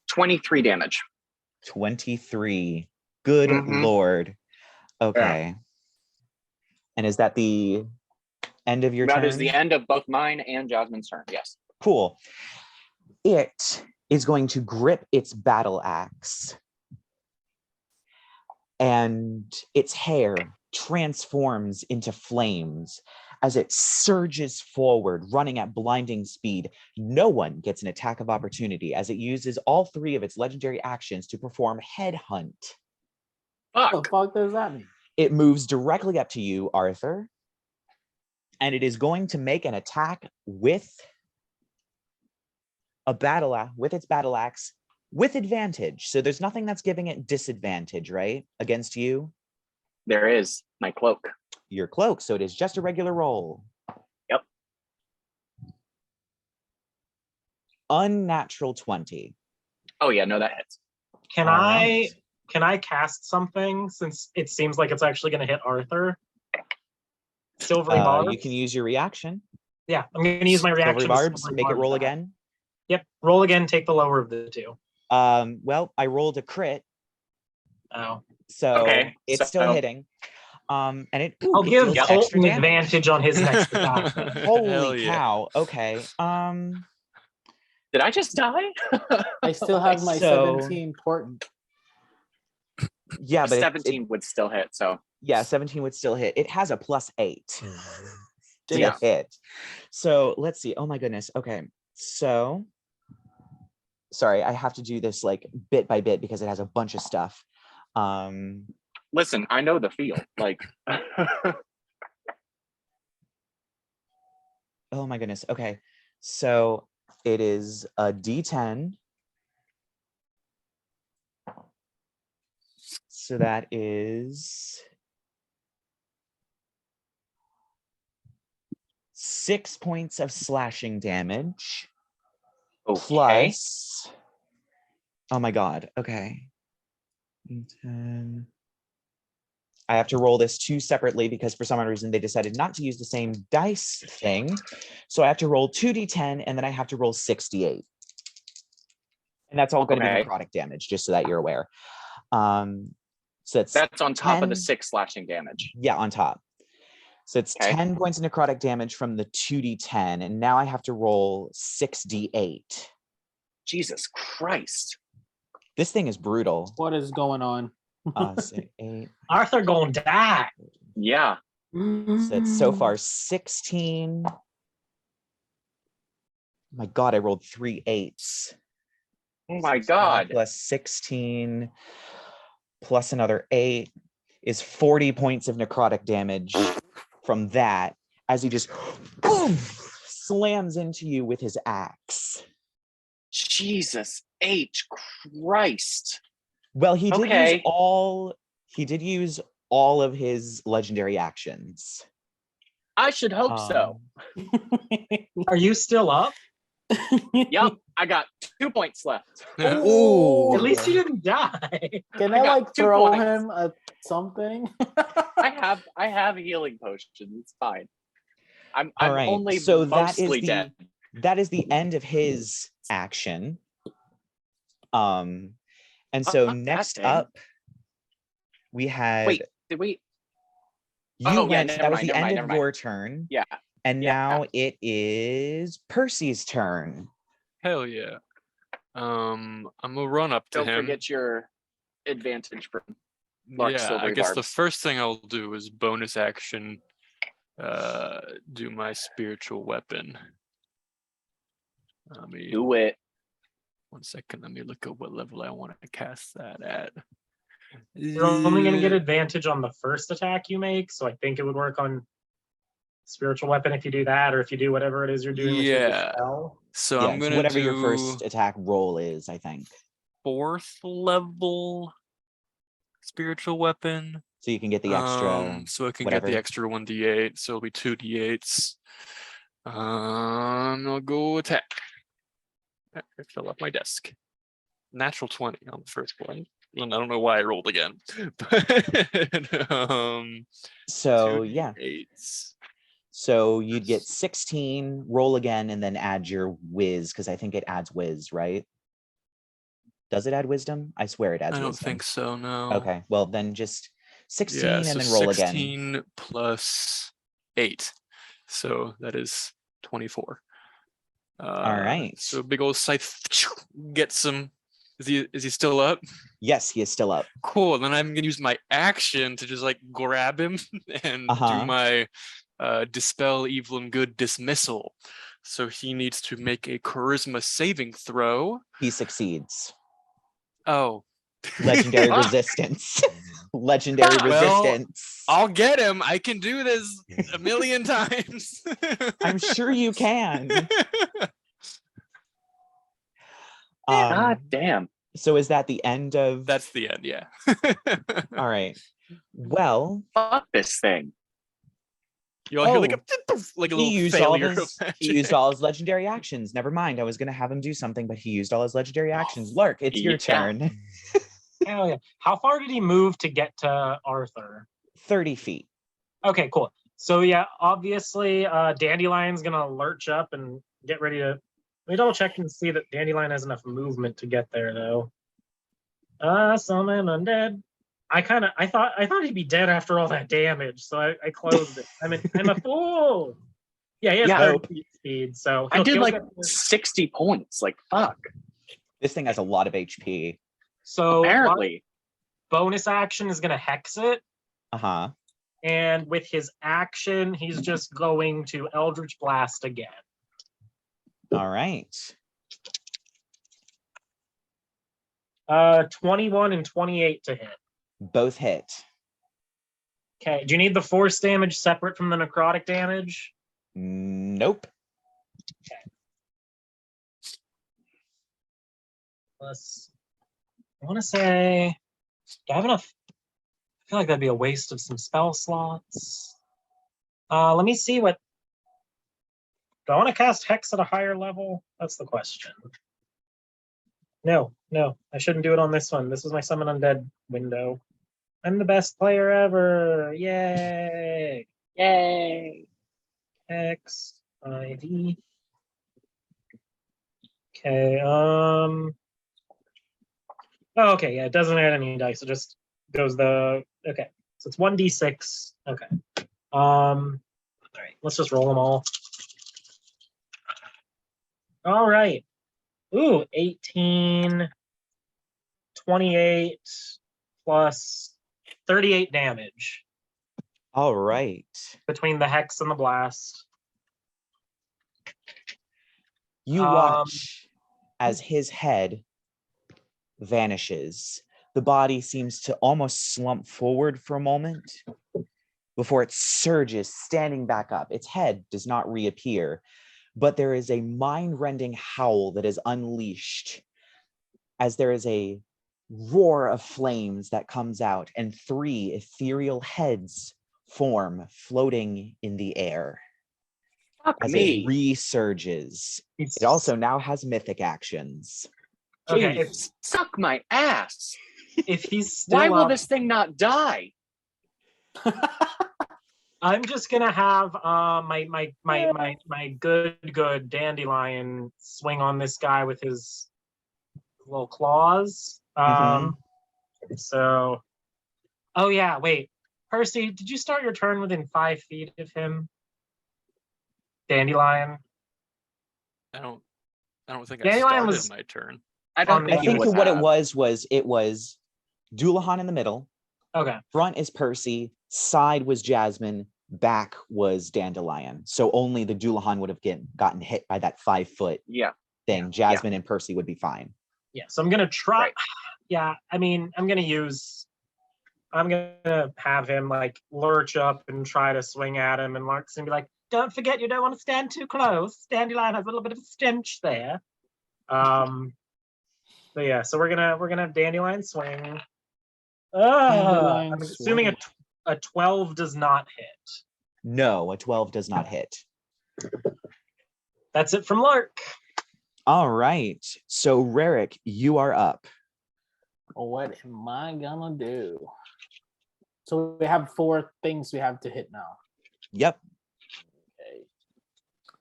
23 damage.
23. Good Lord. Okay. Yeah. And is that the end of your turn?
That is the end of both mine and Jasmine's turn, yes.
Cool. It is going to grip its battle axe. And its hair transforms into flames as it surges forward, running at blinding speed. No one gets an attack of opportunity as it uses all 3 of its legendary actions to perform headhunt.
What the fuck does that mean?
It moves directly up to you, Arthur, and it is going to make an attack with its battle axe with advantage. So there's nothing that's giving it disadvantage, right? Against you?
There is my cloak.
Your cloak, so it is just a regular roll.
Yep.
Unnatural 20.
Oh yeah, no, that hits.
Can I cast something since it seems like it's actually going to hit Arthur? Silvery Barbs?
You can use your reaction.
Yeah, I'm going to use my reaction.
Silvery Barbs, make it roll again.
Yep, roll again, take the lower of the 2.
Well, I rolled a crit.
Oh.
So it's still hitting. And
I'll give Colton advantage on his next attack.
Holy cow. Okay.
Did I just die?
I still have my 17 portent.
Yeah, but
17 would still hit, so.
Yeah, 17 would still hit. It has a +8 to hit. So let's see. Oh my goodness. Okay. So sorry, I have to do this like bit by bit because it has a bunch of stuff.
Listen, I know the feel. Like
oh my goodness. Okay. So it is a D10. So that is 6 points of slashing damage. Plus, oh my god, okay. 10. I have to roll this 2 separately because for some reason they decided not to use the same dice thing. So I have to roll 2d10 and then I have to roll 68. And that's all going to
Okay.
be necrotic damage, just so that you're aware. So
That's on top of the
10
6 slashing damage.
Yeah, on top. So it's
Okay.
10 points of necrotic damage from the 2d10, and now I have to roll 6d8.
Jesus Christ.
This thing is brutal.
What is going on?
6, 8.
Arthur gonna die.
Yeah.
So it's so far 16. My God, I rolled 3 8s.
Oh my
16
God.
Plus 16 plus another 8 is 40 points of necrotic damage from that as he just boom, slams into you with his axe.
Jesus H Christ.
Well, he did
Okay.
use all of his legendary actions.
I should hope so.
Are you still up?
Yep. I got 2 points left.
Ooh.
At least you didn't die.
Can
I
I
got
like
2
throw
points.
him at something?
I have healing potions. It's fine. I'm
All right.
only
So that
mostly
is
dead.
the end of his action. And so
Fuck that
next
thing.
up we had
Wait, did we?
you
Oh, yeah,
went
never
that was
mind,
the
never
end
mind,
of
never
your turn.
Yeah.
And
Yeah.
now it is Percy's turn.
Hell yeah. I'm gonna run up to
Don't
him.
forget your advantage from Lark's
Yeah, I
silvery
guess the
barbs.
first thing I'll do is bonus action, do my spiritual weapon. Let me,
Do it.
1 second, let me look at what level I want to cast that at.
You're only going to get advantage on the first attack you make, so I think it would work on spiritual weapon if you do that, or if you do whatever it is you're doing with your
Yeah.
spell.
So
Yeah,
I'm
it's
gonna
whatever
do
your first attack roll is, I think.
4th level spiritual weapon.
So you can get the extra
So I can
whatever.
get the extra 1d8, so it'll be 2d8s. I'll go attack. I fell off my desk. Natural 20 on the first one. And I don't know why I rolled again. But
So yeah.
2d8s.
So you'd get 16, roll again, and then add your whiz, because I think it adds whiz, right? Does it add wisdom? I swear it adds
I don't
wisdom.
think so, no.
Okay, well then just 16
Yeah,
and
so
then roll again.
16 plus 8. So that is 24.
All right.
So big old scythe gets him. Is he still up?
Yes, he is still up.
Cool. Then I'm gonna use my action to just like grab him and
Uh-huh.
do my dispel evil and good dismissal. So he needs to make a charisma saving throw.
He succeeds.
Oh.
Legendary
Fuck.
resistance. Legendary
Well,
resistance.
I'll get him. I can do this a million times.
I'm sure you can.
God damn.
So is that the end of?
That's the end, yeah.
All right. Well,
Fuck this thing.
You all hear like
Oh,
a little
he used
failure.
he used all his legendary actions. Never mind. I was gonna have him do something, but he used all his legendary actions. Lark, it's your
Yeah.
turn.
Hell yeah. How far did he move to get to Arthur?
30 feet.
Okay, cool. So yeah, obviously Dandelion's gonna lurch up and get ready to. Let me double check and see that Dandelion has enough movement to get there though. Summon undead. I thought he'd be dead after all that damage, so I closed it. I'm a fool. Yeah, he has
Yeah.
30 feet speed, so
I did
he'll
like
get there.
60 points. Like, fuck.
This thing has a lot of HP.
So
Apparently.
bonus action is gonna hex it.
Uh-huh.
And with his action, he's just going to Eldritch Blast again.
All right.
21 and 28 to hit.
Both hit.
Okay, do you need the force damage separate from the necrotic damage?
Nope.
Plus, I want to say, do I have enough? I feel like that'd be a waste of some spell slots. Let me see what. Do I want to cast Hex at a higher level? That's the question. No, I shouldn't do it on this one. This is my Summon Undead window. I'm the best player ever. Yay!
Yay.
Hex, IV. Okay, Oh, okay, yeah, it doesn't add any dice. It just goes the okay. So it's 1d6. Okay. All right, let's just roll them all. All right. Ooh, 18, 28 plus 38 damage
All right.
between the hex and the blast.
You watch as his head vanishes. The body seems to almost slump forward for a moment before it surges, standing back up. Its head does not reappear, but there is a mind-rending howl that is unleashed as there is a roar of flames that comes out and 3 ethereal heads form floating in the air.
Fuck
As
me.
it resurges. It also now has mythic actions.
Okay,
Jeez, suck my ass.
if he's still
Why will
up,
this thing not die?
I'm just gonna have my good dandelion swing on this guy with his little claws. So, oh yeah, wait, Percy, did you start your turn within 5 feet of him? Dandelion.
I don't think I
Dandelion
started
was-
my turn.
I don't
I
think
I
you
think
would
what
have.
it was Doulahan in the middle,
Okay.
front is Percy, side was Jasmine, back was Dandelion. So only the Doulahan would have gotten hit by that 5-foot
Yeah.
thing. Jasmine and Percy would be fine.
Yeah, so I'm gonna try.
Right.
Yeah, I mean, I'm gonna have him like lurch up and try to swing at him, and Lark's gonna be like, "Don't forget, you don't want to stand too close. Dandelion has a little bit of a stench there." But yeah, so we're gonna have Dandelion swing.
Dandelion
I'm assuming
swing.
a 12 does not hit.
No, a 12 does not hit.
That's it from Lark.
All right. So Rerek, you are up.
What am I gonna do? So we have 4 things we have to hit now.
Yep.
Okay.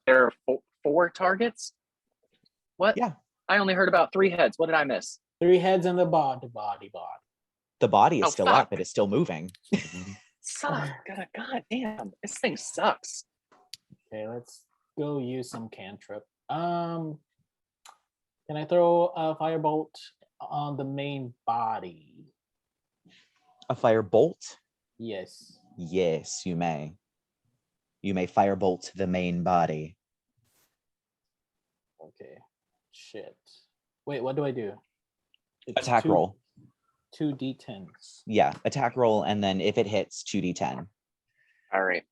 There are 4 targets? What?
Yeah.
I only heard about 3 heads. What did I miss?
3 heads and the body.
The body is
Oh,
still
fuck.
up, but it's still moving.
Suck. God damn. This thing sucks.
Okay, let's go use some cantrip. Can I throw a firebolt on the main body?
A firebolt?
Yes.
Yes, you may. You may firebolt the main body.
Okay. Shit. Wait, what do I do? It's
Attack roll.
2 d10s.
Yeah, attack roll, and then if it hits, 2d10.
All right.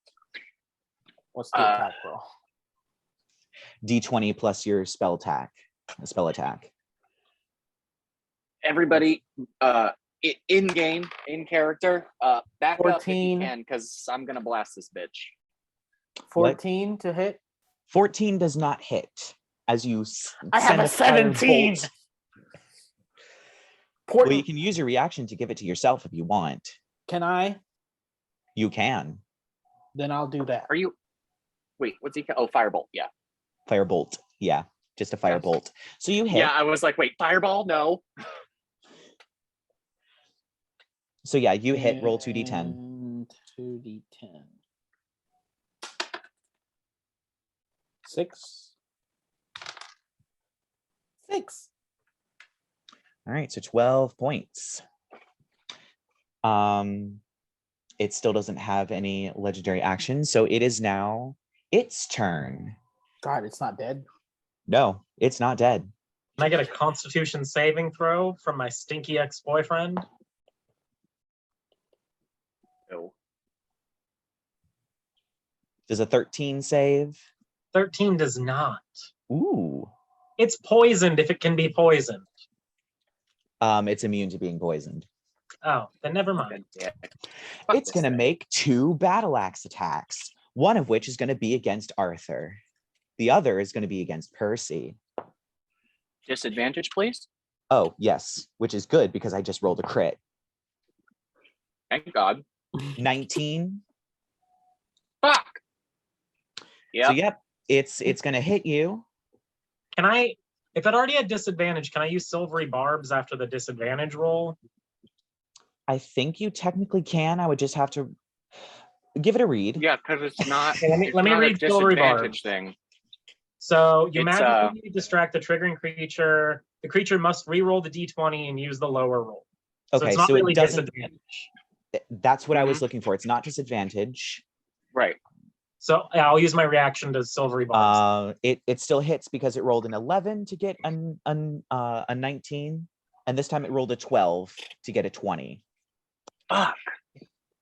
What's the attack roll?
D20 plus your spell attack.
Everybody, in game, in character, back up if you
14.
can, because I'm gonna blast this bitch.
14 to hit.
14 does not hit. As you
I have
send
a 17.
firebolt. Well, you can use your reaction to give it to yourself if you want.
Can I?
You can.
Then I'll do that.
Are you? Wait, what's he? Oh, firebolt. Yeah.
Firebolt. Yeah, just a firebolt. So you hit.
Yeah, I was like, wait, fireball? No.
So yeah, you hit. Roll 2d10.
And 2d10. 6. 6.
All right, so 12 points. It still doesn't have any legendary action, so it is now its turn.
God, it's not dead.
No, it's not dead.
Can I get a Constitution saving throw from my stinky ex-boyfriend?
No.
Does a 13 save?
13 does not.
Ooh.
It's poisoned if it can be poisoned.
It's immune to being poisoned.
Oh, then never mind.
Yeah.
It's going to make 2 battle axe attacks, one of which is going to be against Arthur. The other is going to be against Percy.
Disadvantage, please.
Oh, yes, which is good because I just rolled a crit.
Thank God.
19.
Fuck. Yeah.
So yep, it's going to hit you.
Can I If it already had disadvantage, can I use silvery barbs after the disadvantage roll?
I think you technically can. I would just have to give it a read.
Yeah, because it's not.
Okay,
It's
let me
not a
read silvery
disadvantage
barbs.
thing.
So you
It's,
magically distract the triggering creature. The creature must re-roll the d20 and use the lower roll. So
Okay,
it's not
so
really
it doesn't.
disadvantage.
That's what I was looking for. It's not disadvantage.
Right.
So yeah, I'll use my reaction to silvery barbs.
It still hits because it rolled an 11 to get a 19, and this time it rolled a 12 to get a 20.
Fuck.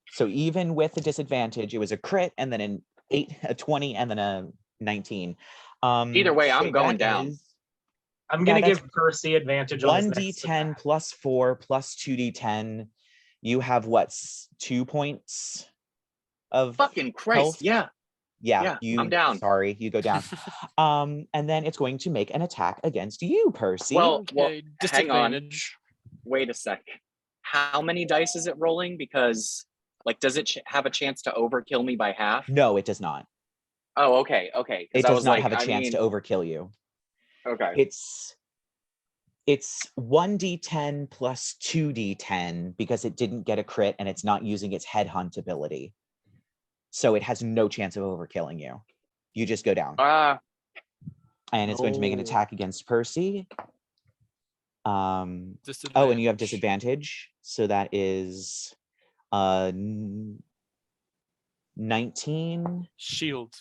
So even with the disadvantage, it was a crit, and then an 8, a 20, and then a 19.
Either way, I'm
so
going
that
down.
is
I'm gonna
that's
give Percy advantage on his next
1d10
attack.
plus 4 plus 2d10. You have what, 2 points of
Fucking Christ.
health?
Yeah.
Yeah,
I'm down.
Sorry, you go down. And then it's going to make an attack against you, Percy.
Well,
Okay,
hang on.
disadvantage.
Wait a sec. How many dice is it rolling? Because, like, does it have a chance to overkill me by half?
No, it does not.
Oh, okay, okay.
It
I
does
was
not
like,
have a
I
chance
mean,
to overkill you.
Okay.
It's 1d10 plus 2d10 because it didn't get a crit and it's not using its headhunt ability. So it has no chance of overkilling you. You just go down. And it's going to make an attack against Percy. Oh, and you have disadvantage. So that is 19.
Shield.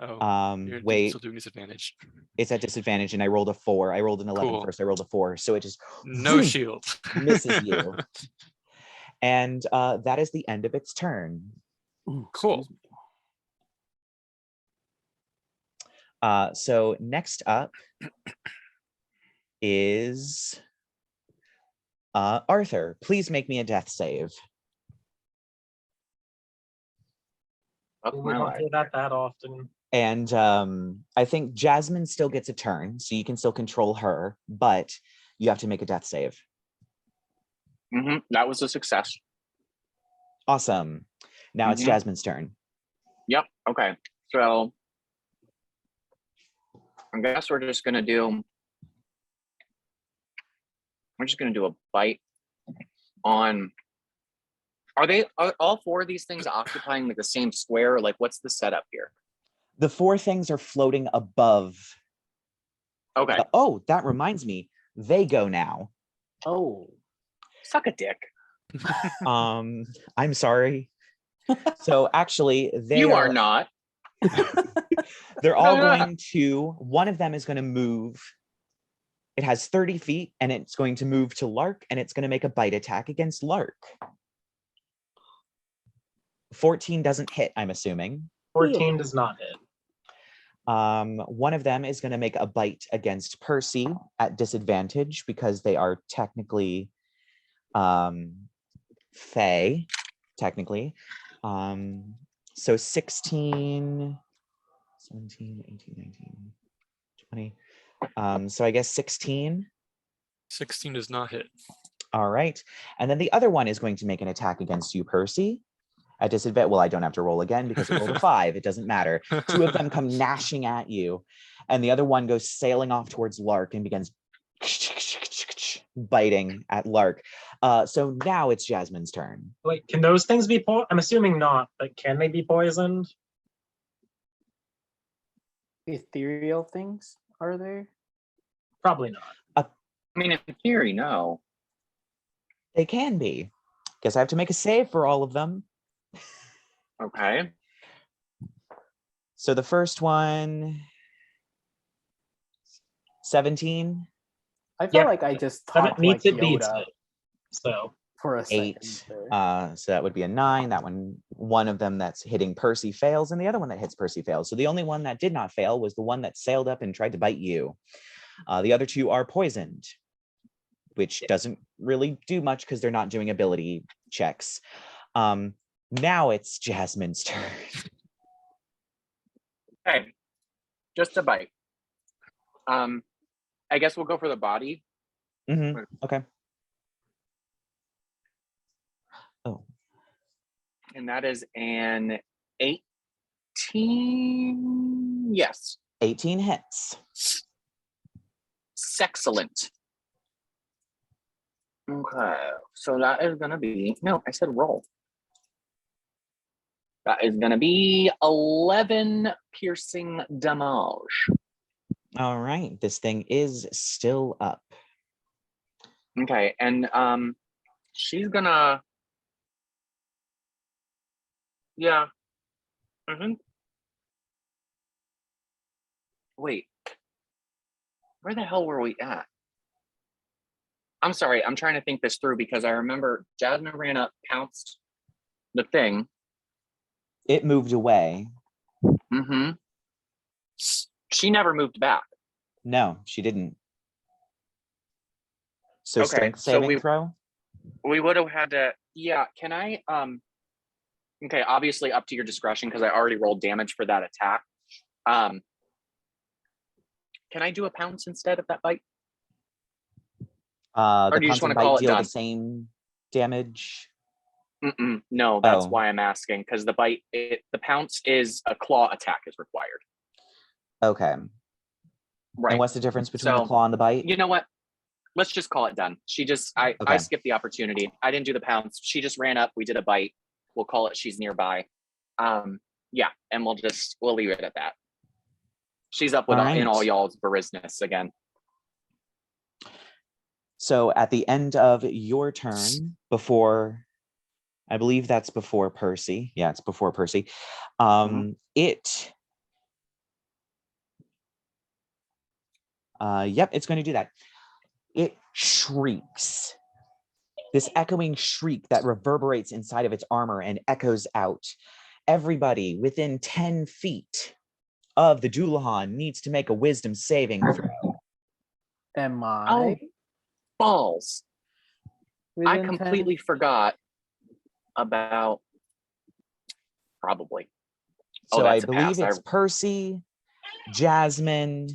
Oh, you're
wait,
still doing disadvantage.
it's at disadvantage, and I rolled a 4. I rolled an 11 first. I rolled a 4, so it just
no shield
misses you. And that is the end of its turn.
Ooh,
Cool.
So next up is Arthur. Please make me a death save.
We don't do that often.
And I think Jasmine still gets a turn, so you can still control her, but you have to make a death save.
That was a success.
Awesome. Now it's Jasmine's turn.
Yep. Okay. So I guess we're just gonna do a bite on. Are all 4 of these things occupying like the same square? Like, what's the setup here?
The 4 things are floating above.
Okay.
Oh, that reminds me. They go now.
Oh.
Suck a dick.
I'm sorry. So actually,
You are not.
They're all going to. One of them is going to move. It has 30 feet, and it's going to move to Lark, and it's going to make a bite attack against Lark. 14 doesn't hit, I'm assuming.
14 does not hit.
One of them is going to make a bite against Percy at disadvantage because they are technically Fey, technically. So 16, 17, 18, 19, 20. So I guess 16.
16 does not hit.
All right. And then the other one is going to make an attack against you, Percy. At disadvantage, well, I don't have to roll again because it rolled a 5. It doesn't matter. 2 of them come gnashing at you, and the other one goes sailing off towards Lark and begins biting at Lark. So now it's Jasmine's turn.
Wait, can those things be poisoned? I'm assuming not, but can they be poisoned?
Ethereal things, are there?
Probably not.
I mean, in theory, no.
They can be. Guess I have to make a save for all of them.
Okay.
So the first one, 17.
I feel like I just talked like
beats
Yoda
it. So
for a
8.
second there.
So that would be a 9. That one of them that's hitting Percy fails, and the other one that hits Percy fails. So the only one that did not fail was the one that sailed up and tried to bite you. The other 2 are poisoned, which doesn't really do much because they're not doing ability checks. Now it's Jasmine's turn.
Okay. Just a bite. I guess we'll go for the body.
Okay. Oh.
And that is an 18. Yes.
18 hits.
Sexcellent. Okay, so that is gonna be, no, I said roll. That is gonna be 11 piercing damage.
All right, this thing is still up.
Okay, and she's gonna, yeah. Wait, where the hell were we at? I'm sorry, I'm trying to think this through because I remember Jasmine ran up, pounced the thing.
It moved away.
Mm-hmm. She never moved back.
No, she didn't. So
Okay,
strength
so
saving throw?
We would have had to, yeah, can I, okay, obviously up to your discretion because I already rolled damage for that attack. Can I do a pounce instead of that bite?
The
do you just
pounce and
wanna call
bite
it
deal
done?
the same damage?
No, that's
Oh.
why I'm asking, because the bite, the pounce is a claw attack is required.
Okay.
Right.
And what's the difference between the
So,
claw and the bite?
You know what? Let's just call it done. She just, I
Okay.
skipped the opportunity. I didn't do the pounce. She just ran up. We did a bite. We'll call it she's nearby. Yeah, and we'll leave it at that. She's up with in all y'all's business again.
So at the end of your turn, before, I believe that's before Percy. Yeah, it's before Percy. Yep, it's going to do that. It shrieks. This echoing shriek that reverberates inside of its armor and echoes out. Everybody within 10 feet of the Dullahan needs to make a wisdom saving throw.
Am I?
Oh, balls. I
within 10?
completely forgot about, probably.
So I believe it's Percy, Jasmine,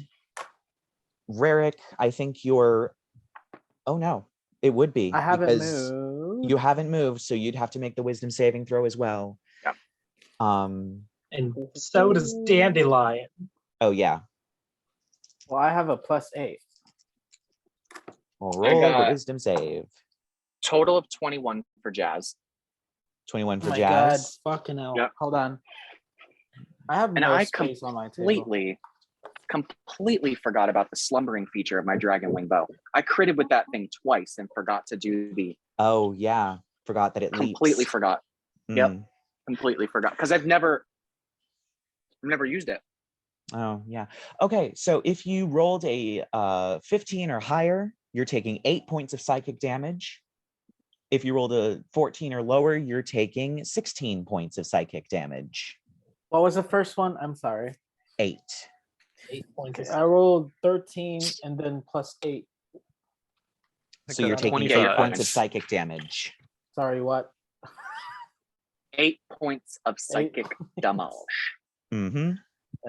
Rerek. I think you're, oh no, it would be.
I haven't
because
moved.
You haven't moved, so you'd have to make the wisdom saving throw as well.
Yep.
And so does Dandelion.
Oh yeah.
Well, I have a +8.
Well, roll the
got
wisdom save.
Total of 21 for Jazz.
21
Oh
for
my
Jazz.
God, fucking hell.
Yep.
Hold on. I have
And
no
I
space on my table.
completely forgot about the slumbering feature of my dragon wing bow. I critted with that thing twice and forgot to do the.
Oh yeah, forgot that it
completely
leaps.
forgot. Yep, completely forgot because I've never used it.
Oh yeah. Okay, so if you rolled a 15 or higher, you're taking 8 points of psychic damage. If you rolled a 14 or lower, you're taking 16 points of psychic damage.
What was the first one? I'm sorry.
8.
8 points.
Okay, I rolled 13 and then +8.
So you're taking 8
25.
points of psychic damage.
Sorry, what?
8 points of psychic damage.
Mm-hmm.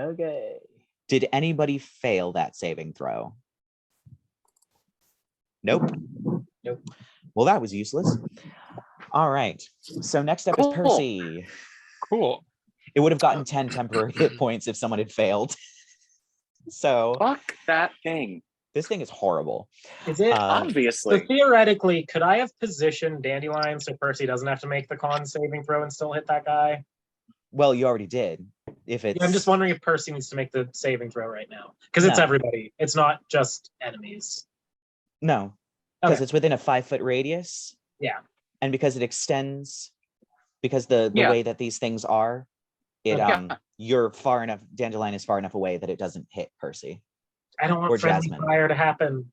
Okay.
Did anybody fail that saving throw? Nope.
Nope.
Well, that was useless. All right. So next up is
Cool.
Percy.
Cool.
It would have gotten 10 temporary hit points if someone had failed. So
Fuck that thing.
this thing is horrible.
Is it?
Obviously.
So theoretically, could I have positioned Dandelion so Percy doesn't have to make the con saving throw and still hit that guy?
Well, you already did. If it's,
Yeah, I'm just wondering if Percy needs to make the saving throw right now. Because it's
No.
everybody. It's not just enemies.
No, because
Okay.
it's within a 5-foot radius.
Yeah.
And because it extends, because the
Yeah.
way that these things are, it
Yeah.
you're far enough, Dandelion is far enough away that it doesn't hit Percy.
I don't
Or
want friendly
Jasmine.
fire to happen.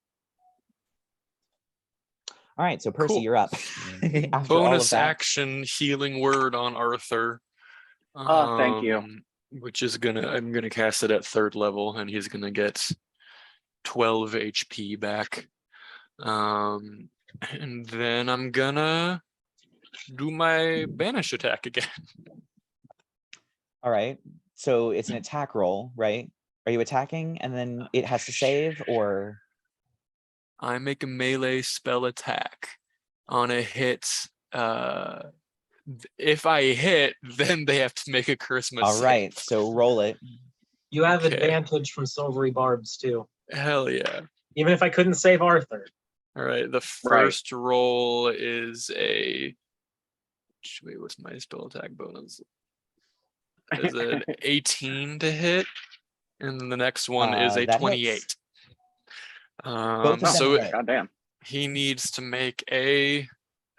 All right, so Percy,
Cool.
you're up. After all of
Bonus
that.
action healing word on Arthur.
Oh, thank you.
Which is I'm gonna cast it at 3rd level, and he's gonna get 12 HP back. And then I'm gonna do my banish attack again.
All right, so it's an attack roll, right? Are you attacking and then it has to save, or?
I make a melee spell attack on a hit. If I hit, then they have to make a charisma
All
save.
right, so roll it.
You have
Okay.
advantage from silvery barbs too.
Hell yeah.
Even if I couldn't save Arthur.
All right, the first roll is a. Wait, what's my spell attack bonus? Is it 18 to hit? And then the next one is a
that
28.
hits. Both of them
So
hit.
Goddamn.
he needs to make a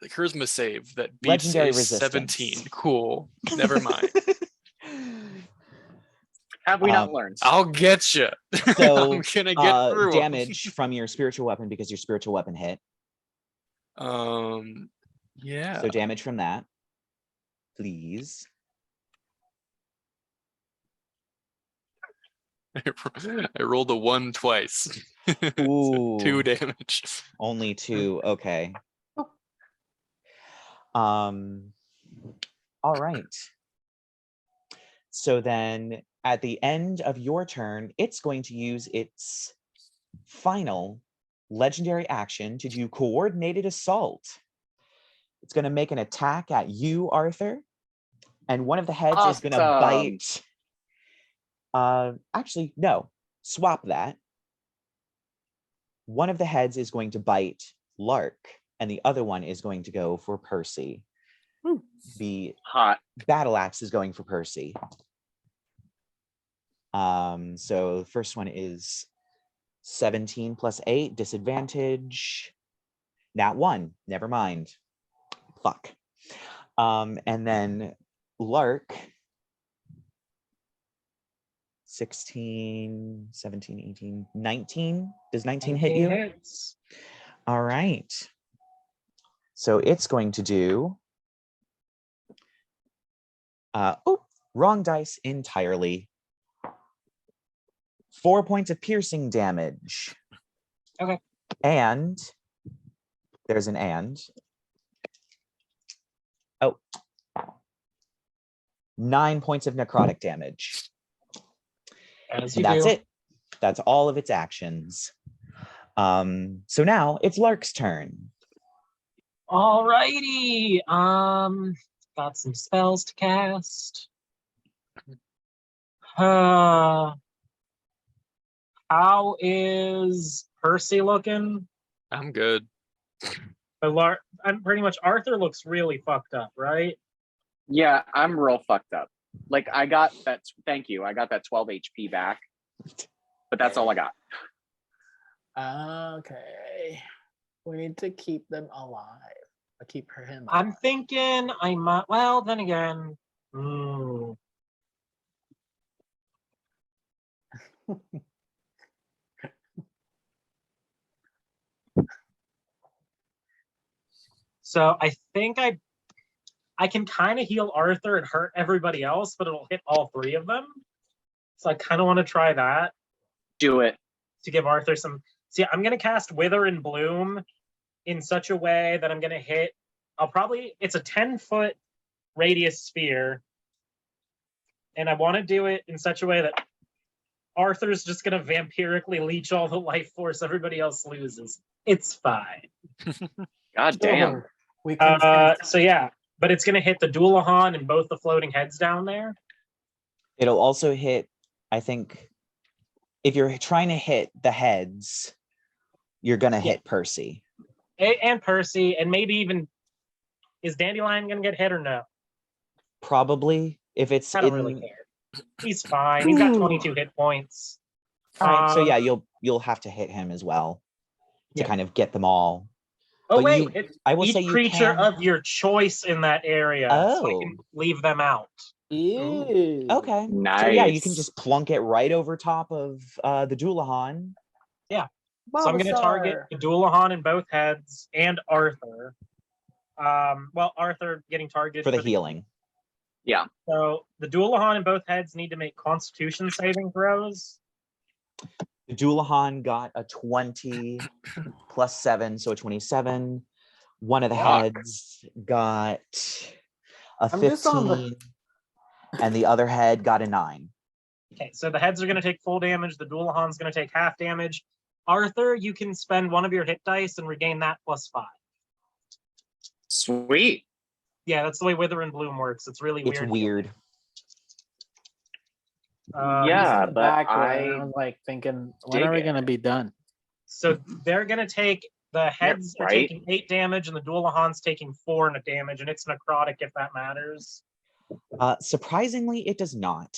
charisma save that beats
Legendary
a
resistance.
17. Cool. Never mind.
Have we not learned?
I'll get you.
So,
I'm gonna get through 'em.
damage from your spiritual weapon because your spiritual weapon hit.
Yeah.
So damage from that, please.
I rolled a 1 twice. So
Ooh.
2 damage.
Only 2. Okay. All right. So then at the end of your turn, it's going to use its final legendary action to do coordinated assault. It's going to make an attack at you, Arthur. And one of the heads is going to bite. Actually, no. Swap that. One of the heads is going to bite Lark, and the other one is going to go for Percy. The battle axe is going for Percy. So the first one is 17 plus 8, disadvantage. Nat 1, never mind. Fuck. And then Lark, 16, 17, 18, 19. Does 19 hit you?
Hits.
All right. So it's going to do... wrong dice entirely. 4 points of piercing damage.
Okay.
And there's an and. 9 points of necrotic damage.
As
And
you
that's
do.
it. That's all of its actions. So now it's Lark's turn.
Alrighty. Got some spells to cast. How is Percy looking?
I'm good.
I'm pretty much Arthur looks really fucked up, right?
Yeah, I'm real fucked up. Like I got that. Thank you. I got that 12 HP back, but that's all I got.
Okay. We need to keep them alive. Keep him alive.
I'm thinking I might. Well, then again. So I think I can kind of heal Arthur and hurt everybody else, but it'll hit all 3 of them. So I kind of want to try that.
Do it.
To give Arthur some... See, I'm going to cast Wither and Bloom in such a way that I'm going to hit... It's a 10-foot radius sphere. And I want to do it in such a way that Arthur's just going to vampirically leech all the life force everybody else loses. It's fine.
God damn.
We can
So yeah, but it's going to hit the Doulahan and both the floating heads down there.
It'll also hit, I think, if you're trying to hit the heads, you're going to hit Percy.
And Percy, and maybe even... Is Dandelion going to get hit or no?
Probably. If it's
I don't really care. He's fine. He's got 22 hit points.
All right, so yeah, you'll have to hit him as well to kind of get them all.
Oh
But
wait,
I will
each
say you
creature
can...
of your choice in that area, so I can leave them out.
Ew.
Okay.
Nice.
So yeah, you can just plunk it right over top of the Doulahan.
Yeah. So I'm going to target the Doulahan in both heads and Arthur. Well, Arthur getting targeted
For the healing.
Yeah.
So the Doulahan in both heads need to make Constitution saving throws.
The Doulahan got a 20 plus 7, so a 27. One of the heads got a 15, and the other head got a 9.
Okay, so the heads are going to take full damage. The Doulahan's going to take half damage. Arthur, you can spend one of your hit dice and regain that +5.
Sweet.
Yeah, that's the way Wither and Bloom works. It's really weird.
It's weird.
Yeah, but
I was like thinking, when are we going to be done?
So they're gonna take the heads are
right.
taking 8 damage, and the Dualahans taking 4 damage, and it's necrotic if that matters.
Surprisingly, it does not.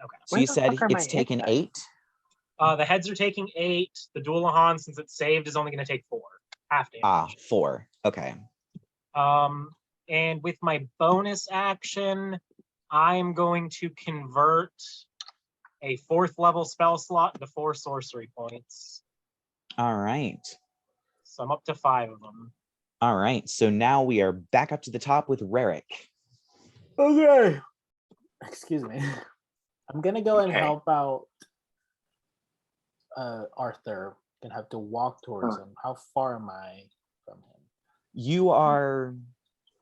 Okay.
So
Where
you
the
said
fuck are my
it's
hit
taken
dice?
8.
The heads are taking 8. The Dualahan, since it's saved, is only gonna take 4. Half damage.
4. Okay.
And with my bonus action, I'm going to convert a 4th level spell slot into 4 sorcery points.
All right.
So I'm up to 5 of them.
All right. So now we are back up to the top with Rerek.
Okay. Excuse me. I'm gonna go and
Okay.
help out Arthur. Gonna have to walk towards him. How far am I from him?
You are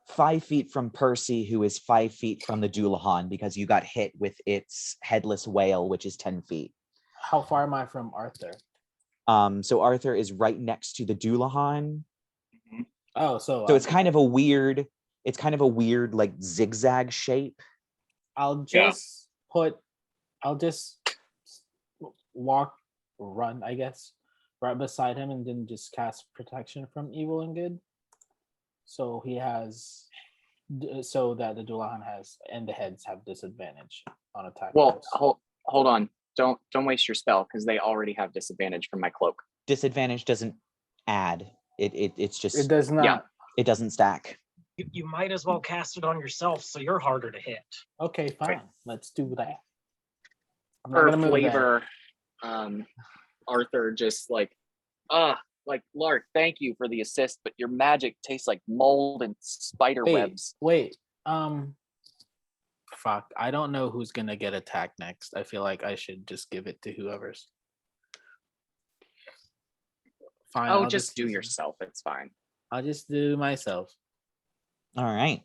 5 feet from Percy, who is 5 feet from the Dualahan, because you got hit with its headless whale, which is 10 feet.
How far am I from Arthur?
So Arthur is right next to the Dualahan.
Oh, so
So it's kind of a weird, like zigzag shape.
I'll
Yeah.
just run, I guess, right beside him, and then just cast protection from evil and good. So he has, so that the Dualahan has and the heads have disadvantage on attack.
Well,
rolls.
hold on. Don't waste your spell because they already have disadvantage from my cloak.
Disadvantage doesn't add. It's just
It does not.
it doesn't stack.
You might as well cast it on yourself, so you're harder to hit.
Okay, fine.
Right.
Let's do that. I'm not
For
gonna move then.
flavor, Arthur just like Lark, thank you for the assist, but your magic tastes like mold and spider webs.
Wait. Fuck. I don't know who's gonna get attacked next. I feel like I should just give it to whoever's. Fine.
Oh,
I'll
just do
use it.
yourself. It's fine.
I'll just do myself.
All right.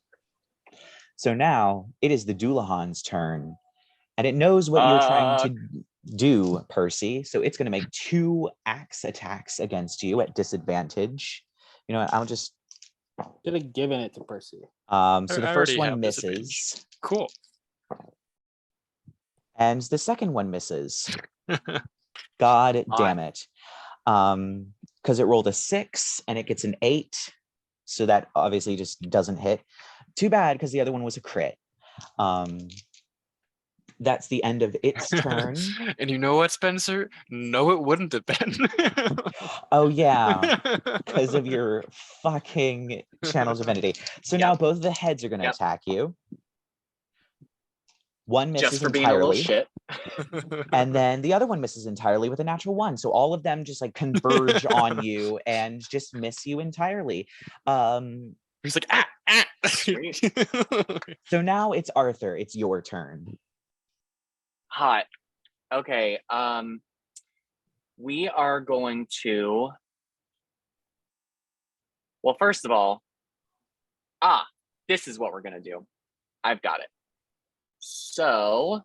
So now it is the Dualahan's turn, and it knows what you're trying to do, Percy. So it's going to make 2 axe attacks against you at disadvantage. You know what? I'll just.
Should have given it to Percy.
So
I
the first
already
one
have disadvantage.
misses,
Cool.
and the second one misses. God damn it. Because it rolled a 6 and it gets an 8. So that obviously just doesn't hit. Too bad, because the other one was a crit. That's the end of its turn.
And you know what, Spencer? No, it wouldn't have been.
Oh yeah, because of your fucking channels of divinity. So now both of the heads are going to attack you. One misses
Just for being a little
entirely,
shit.
and then the other one misses entirely with a natural 1. So all of them just like converge on you and just miss you entirely.
He's like, ah, ah.
So now it's Arthur. It's your turn.
Hot. Okay. We are going to. Well, first of all, this is what we're gonna do. I've got it. So,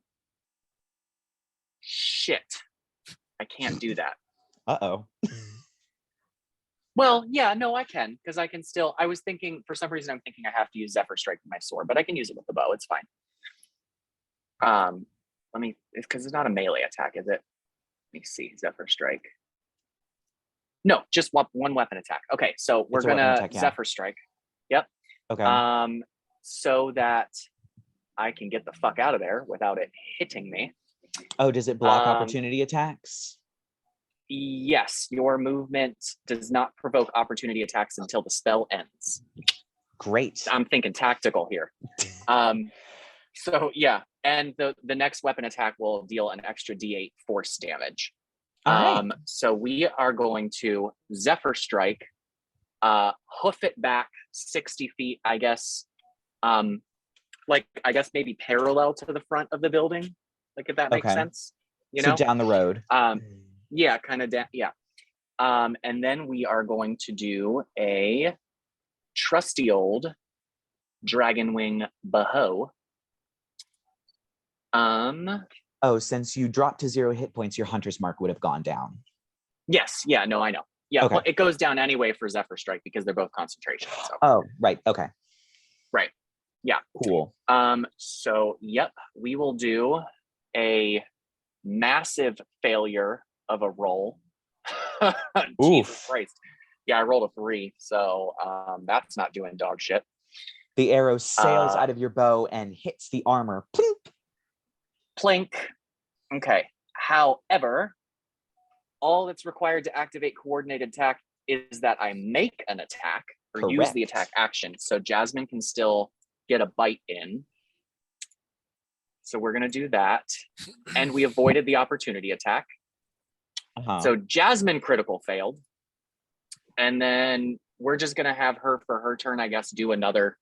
shit. I can't do that.
Uh-oh.
Well, yeah, no, I can, because I can still. I was thinking, for some reason, I'm thinking I have to use Zephyr Strike with my sword, but I can use it with the bow. It's fine. Let me, because it's not a melee attack, is it? Let me see, Zephyr Strike. No, just one weapon attack. Okay, so we're
It's a weapon
gonna
attack, yeah.
Zephyr Strike. Yep.
Okay.
So that I can get the fuck out of there without it hitting me.
Oh, does it block opportunity attacks?
Yes, your movement does not provoke opportunity attacks until the spell ends.
Great.
I'm thinking tactical here. So yeah, and the next weapon attack will deal an extra D8 force damage.
All right.
So we are going to Zephyr Strike, hoof it back 60 feet, I guess. Like I guess maybe parallel to the front of the building, like if that makes sense. You know,
down the road.
Yeah, kind of. Yeah. And then we are going to do a trusty old dragon wing boho.
Oh, since you dropped to 0 hit points, your hunter's mark would have gone down.
Yes. Yeah. No, I know. Yeah.
Okay.
Well, it goes down anyway for Zephyr Strike because they're both concentration. So.
Oh, right. Okay.
Right. Yeah.
Cool.
So, yep, we will do a massive failure of a roll. Jesus
Oof.
Christ. Yeah, I rolled a 3, so that's not doing dog shit.
The arrow sails out of your bow and hits the armor. Plink.
Plink. Okay. However, all that's required to activate coordinated attack is that I make an attack or use the attack action. So Jasmine can still get a bite in. So we're going to do that. And we avoided the opportunity attack. So Jasmine critical failed. And then we're just going to have her, for her turn, I guess, do another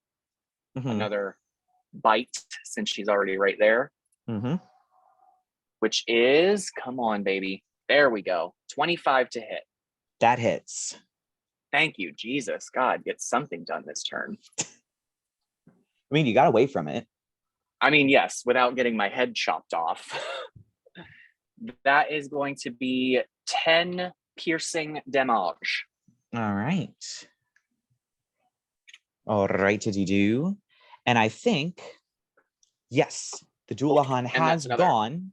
bite since she's already right there. Which is, come on, baby. There we go. 25 to hit.
That hits.
Thank you, Jesus. God, get something done this turn.
I mean, you got away from it.
I mean, yes, without getting my head chopped off. That is going to be 10 piercing damage.
All right. All right, did you do? And I think, yes, the Dullahan has gone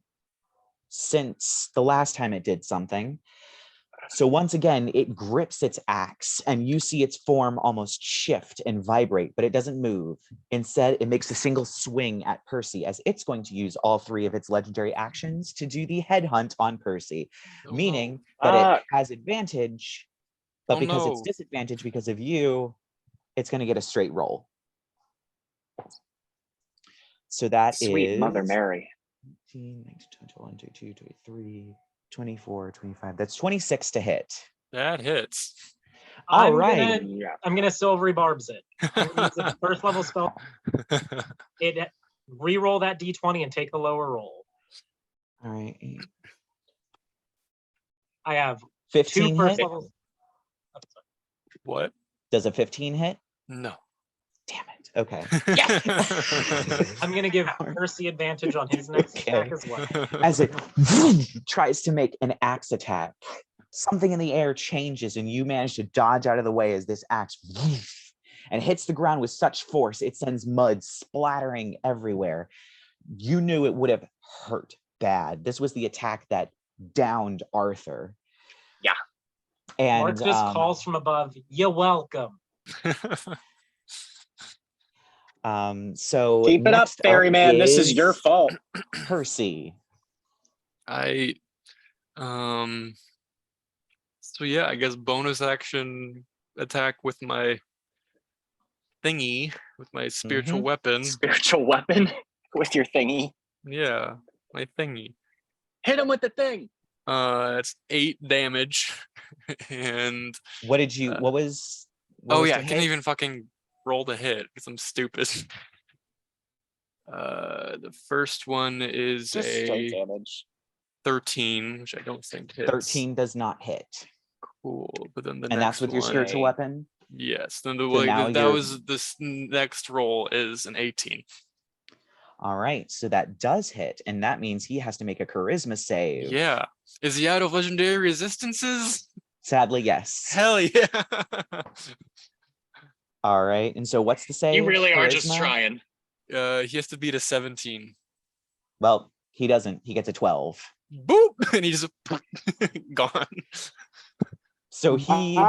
since the last time it did something. So once again, it grips its axe and you see its form almost shift and vibrate, but it doesn't move. Instead, it makes a single swing at Percy as it's going to use all 3 of its legendary actions to do the headhunt on Percy, meaning that it has advantage, but because it's disadvantaged because of you, it's going to get a straight roll. So that
Sweet
is
Mother Mary.
19, 21, 22, 23, 24, 25. That's 26 to hit.
That hits.
All right.
I'm gonna silvery barbs it. I'm gonna use its first level spell. It re-roll that d20 and take the lower roll.
All right.
I have
15
2 first
hit?
levels.
What?
Does a 15 hit?
No.
Damn it. Okay.
I'm gonna give Percy advantage on his next attack as well.
As it tries to make an axe attack, something in the air changes and you manage to dodge out of the way as this axe and hits the ground with such force it sends mud splattering everywhere. You knew it would have hurt bad. This was the attack that downed Arthur.
Yeah.
And
Mark just calls from above, "You're welcome."
So
keep it up, ferryman. This is your fault.
Percy.
So yeah, I guess bonus action attack with my thingy, with my spiritual weapon.
Spiritual weapon with your thingy.
Yeah, my thingy.
Hit him with the thing.
It's 8 damage. And
what did you what was
I couldn't even fucking roll to hit because I'm stupid. The first one is
just
a
straight damage.
13, which I don't think hits.
13 does not hit.
Cool, but then the
and
next
that's with your
one,
spiritual weapon?
Yes. Then this next roll is an 18.
All right, so that does hit, and that means he has to make a charisma save.
Yeah. Is he out of legendary resistances?
Sadly, yes.
Hell yeah.
All right, and so what's the save?
You really are just trying.
He has to beat a 17.
Well, he doesn't. He gets a 12.
Boop! And he's gone.
So he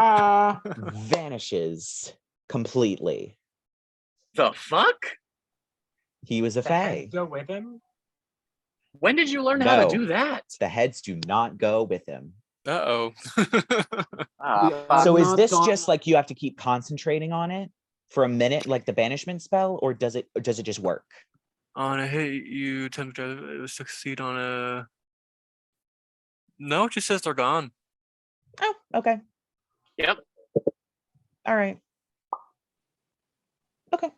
vanishes completely.
The fuck?
He was a
The
fae.
heads go with him?
When did you learn how to do that?
The heads do not go with him.
Uh-oh.
So is this just like you have to keep concentrating on it for a minute, like the banishment spell, or does it just work?
On a hit, you attempt to succeed on a... No, it just says they're gone.
Oh, okay.
Yep.
All right. Okay.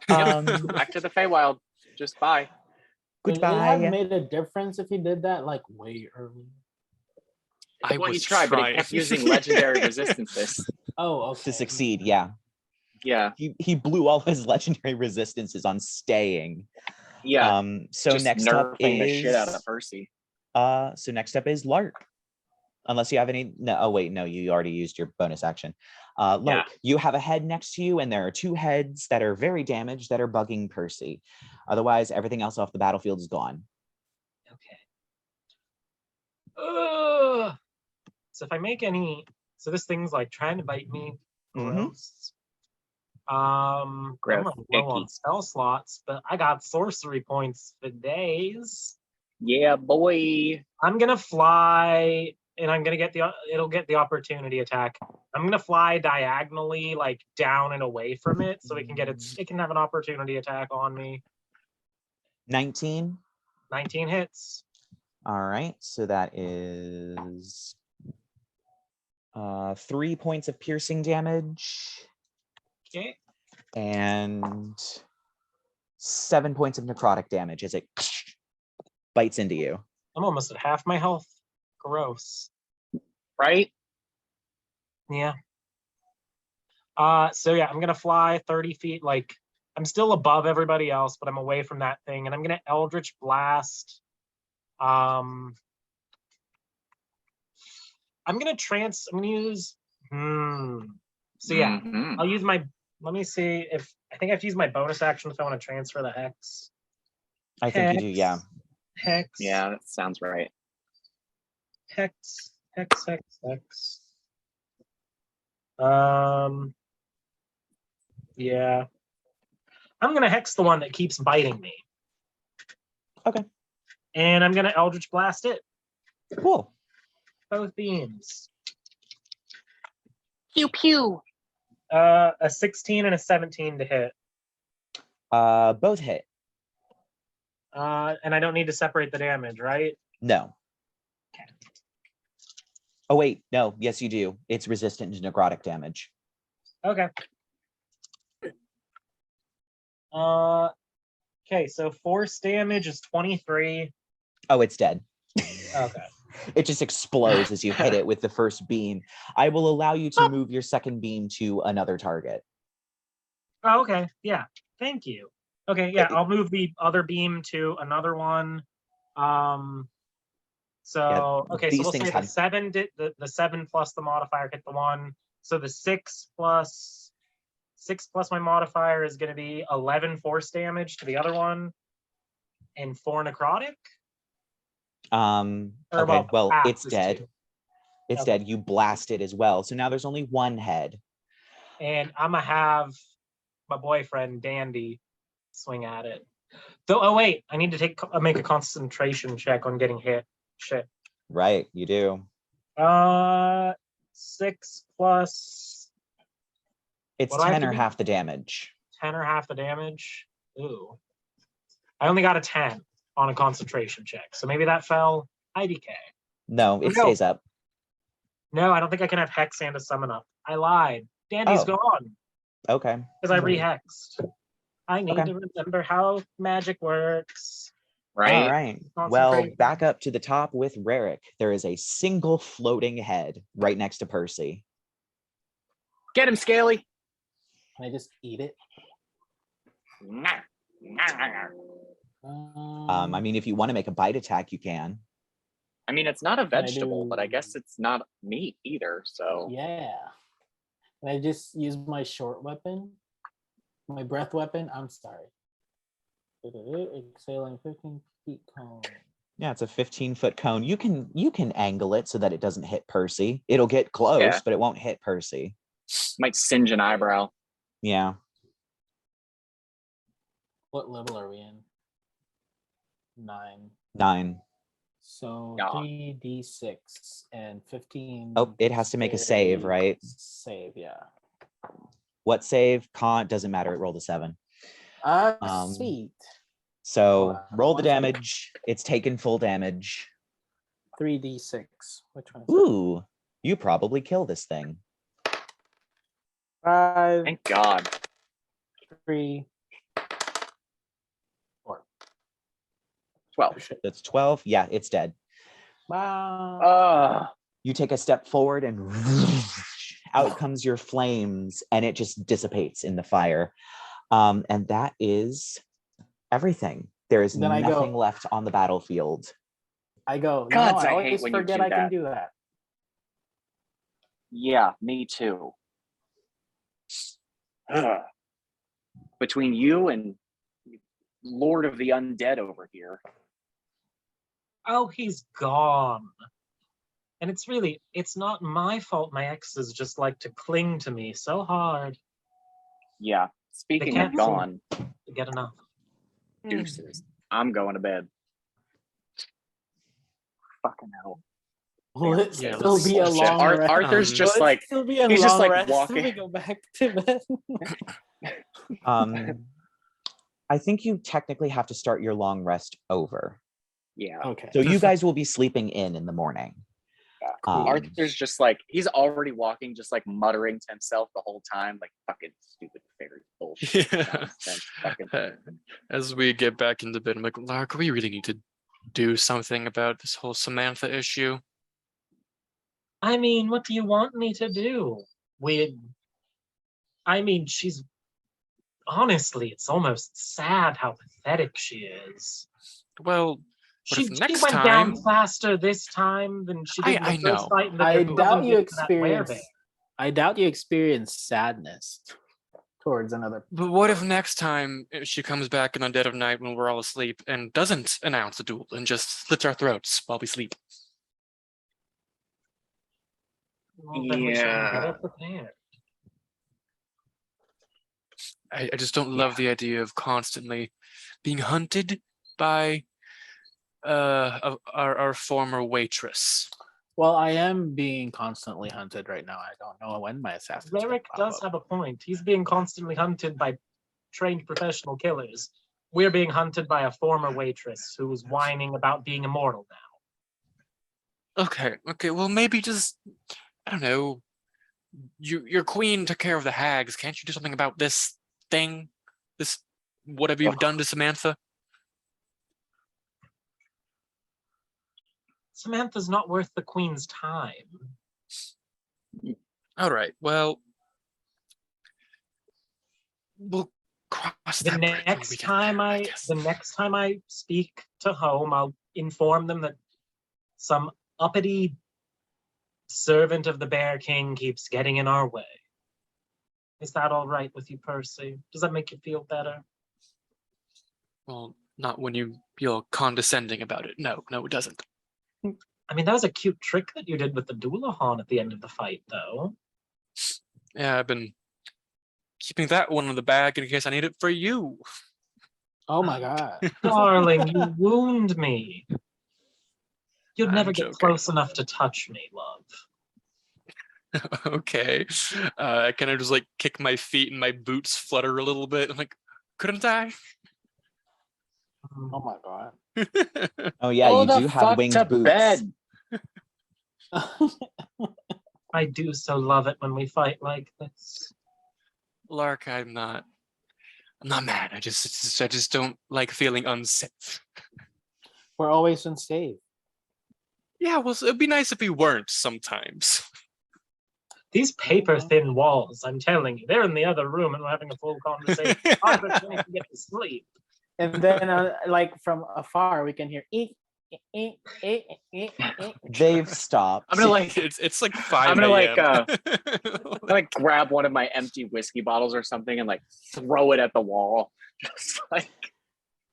Back to the Feywild. Just bye.
Goodbye.
Would it have made a difference if he did that like way early?
Well, he tried, but he kept using legendary resistances.
Oh, okay.
To succeed, yeah.
Yeah.
He blew all his legendary resistances on staying.
Yeah.
So
just
next up is
the shit out of Percy.
So next up is Lark. Unless you have any you already used your bonus action. Lark, you have a head next to you, and there are 2 heads that are very damaged that are bugging Percy. Otherwise, everything else off the battlefield is gone.
Okay. So if I make any, so this thing's like trying to bite me. Gross. I'm
Gross,
running low on
icky.
spell slots, but I got sorcery points for days.
Yeah, boy.
I'm gonna fly, and I'm gonna get it'll get the opportunity attack. I'm gonna fly diagonally, like down and away from it, so it can have an opportunity attack on me.
19.
19 hits.
All right, so that is 3 points of piercing damage
Okay.
and 7 points of necrotic damage as it bites into you.
I'm almost at half my health. Gross.
Right?
Yeah. So yeah, I'm gonna fly 30 feet. Like I'm still above everybody else, but I'm away from that thing, and I'm gonna Eldritch Blast. I'm gonna use. So yeah,
Mhm.
I'll use my. Let me see if I think I have to use my bonus action if I want to transfer the hex.
I think you do, yeah.
Hex.
Yeah, that sounds right.
Hex. Yeah. I'm gonna hex the one that keeps biting me.
Okay.
And I'm gonna Eldritch Blast it.
Cool.
Both beams.
Pew pew.
A 16 and a 17 to hit.
Both hit.
And I don't need to separate the damage, right?
No. Oh, wait. No. Yes, you do. It's resistant to necrotic damage.
Okay. Okay, so force damage is 23.
Oh, it's dead.
Okay.
It just explodes as you hit it with the first beam. I will allow you to move your second beam to another target.
Oh, okay. Yeah. Thank you. Okay, yeah, I'll move the other beam to another one. So okay, so
these
we'll
things
say
had-
the 7 plus the modifier hit the one. So the 6 plus my modifier is going to be 11 force damage to the other one, and 4 necrotic.
Okay, well,
half
it's
is
dead.
2.
It's
Okay.
dead. You blast it as well. So now there's only one head.
And I'm gonna have my boyfriend Dandy swing at it. Though, oh wait, I need to make a concentration check on getting hit. Shit.
Right, you do.
6 plus.
It's
What do I have
10
to
or
do?
half the damage.
10 or half the damage. Ooh. I only got a 10 on a concentration check. So maybe that fell IDK.
No, it
No.
stays up.
No, I don't think I can have Hex and a Summon Up. I lied. Dandy's
Oh.
gone
Okay.
because I rehexed. I need
Okay.
to remember how magic works.
Right?
All right. Well,
Concentration.
back up to the top with Rerek. There is a single floating head right next to Percy.
Get him, Scaly.
Can I just eat it?
I mean, if you want to make a bite attack, you can.
I mean, it's not a
Can I
vegetable, but I
do-
guess it's not meat either. So
Yeah. Can I just use my short weapon? My breath weapon? I'm sorry. Exhaling 15 feet cone.
Yeah, it's a 15-foot cone. You can angle it so that it doesn't hit Percy. It'll get close,
Yeah.
but it won't hit Percy.
might singe an eyebrow.
Yeah.
What level are we in? 9.
9.
So
Yeah.
3d6 and 15.
Oh, it has to make a save, right?
Save, yeah.
What save? Con doesn't matter. It rolled a 7.
Sweet.
So roll the
1 second.
damage. It's taken full damage.
3d6. Which one is that?
Ooh, you probably kill this thing.
5,
Thank God.
3, 4.
12.
That's 12. Yeah, it's dead.
Wow.
You take a step forward and out comes your flames and it just dissipates in the fire. And that is everything. There is
Then I go-
nothing left on the battlefield.
I go,
Gods,
no,
I
I
hate
always
when you
forget
do
I can
that.
do that.
Yeah, me too. Ugh. Between you and Lord of the Undead over here.
Oh, he's gone. And it's not my fault my exes just like to cling to me so hard
Yeah. Speaking
can't
of gone,
to get enough.
deuces. I'm going to bed. Fucking hell.
Will it
Yeah,
still
let's-
be a
shit,
long rest?
Arthur's
Um,
just
Will it
like,
still be a
he's
long
just like
rest till
walking.
we go back to bed.
I think you technically have to start your long rest over.
Yeah.
Okay.
So you guys will be sleeping in the morning.
Arthur's just like, he's already walking, just like muttering to himself the whole time, like fucking stupid fairy bullshit.
Yeah.
Nonsense, fucking.
As we get back into bed, I'm like, Lark, we really need to do something about this whole Samantha issue.
I mean, what do you want me to do? She's honestly, it's almost sad how pathetic she is.
Well, but
She
if next
went
time,
down faster this time than she did in the
I
first
know.
fight. And the
I
Dragonborn
doubt you
did to that werebear.
experience. I doubt you experience sadness towards another.
but what if next time she comes back in the dead of night when we're all asleep and doesn't announce a duel and just slits our throats while we sleep?
Well, then we should be better prepared.
I just don't love the idea of constantly being hunted by our former waitress.
Well, I am being constantly hunted right now. I don't know when my assassin.
Rerek does have a point. He's being constantly hunted by trained professional killers. We're being hunted by a former waitress who's whining about being immortal now.
Okay, well maybe just, I don't know, your queen took care of the hags. Can't you do something about this thing? This, whatever you've done to Samantha?
Samantha's not worth the queen's time.
All right, well, we'll cross
The
that bridge when we
next
get
time
there, guess.
the next time I speak to home, I'll inform them that some uppity servant of the Bear King keeps getting in our way. Is that all right with you, Percy? Does that make you feel better?
Well, not when you feel condescending about it. No, it doesn't.
I mean, that was a cute trick that you did with the Doulahan at the end of the fight, though.
Yeah, I've been keeping that one in the bag in case I need it for you.
Oh my god.
Darling, you wound me. You'd
I'm
never get
joking.
close enough to touch me, love.
Okay. I kind of just like kick my feet and my boots flutter a little bit. I'm like, couldn't I?
Oh my god.
Oh yeah,
Go
you
the
do
fuck
have winged
to
boots.
bed.
I do so love it when we fight like this.
Lark, I'm not mad. I just don't like feeling unsafe.
We're always unsafe.
Yeah, well, it'd be nice if we weren't sometimes.
These paper-thin walls, I'm telling you, they're in the other room and we're having a full conversation. I'm trying to get to sleep.
And then, like from afar, we can hear eek, eek, eek, eek, eek.
They've stopped.
I'm gonna like,
It's like 5
I'm gonna like,
a.m.
I'm like grab one of my empty whiskey bottles or something and like throw it at the wall. Just like,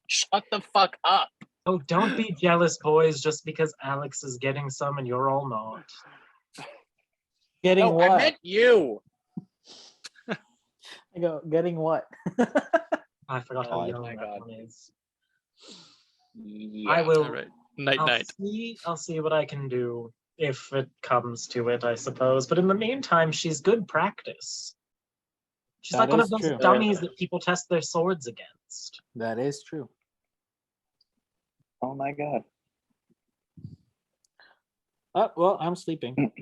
shut the fuck up.
Oh, don't be jealous, boys, just because Alex is getting some and you're all not.
Getting
No,
what?
I meant you.
I go, getting what?
I forgot how
Oh
young
my
that
God.
one is.
Yeah.
I will.
All right. Night.
I'll see what I can do if it comes to it, I suppose. But in the meantime, she's good practice. She's
That
like one of
is
those
true.
dummies that people test their swords against.
That is true.
Oh my god.
Oh, well, I'm sleeping.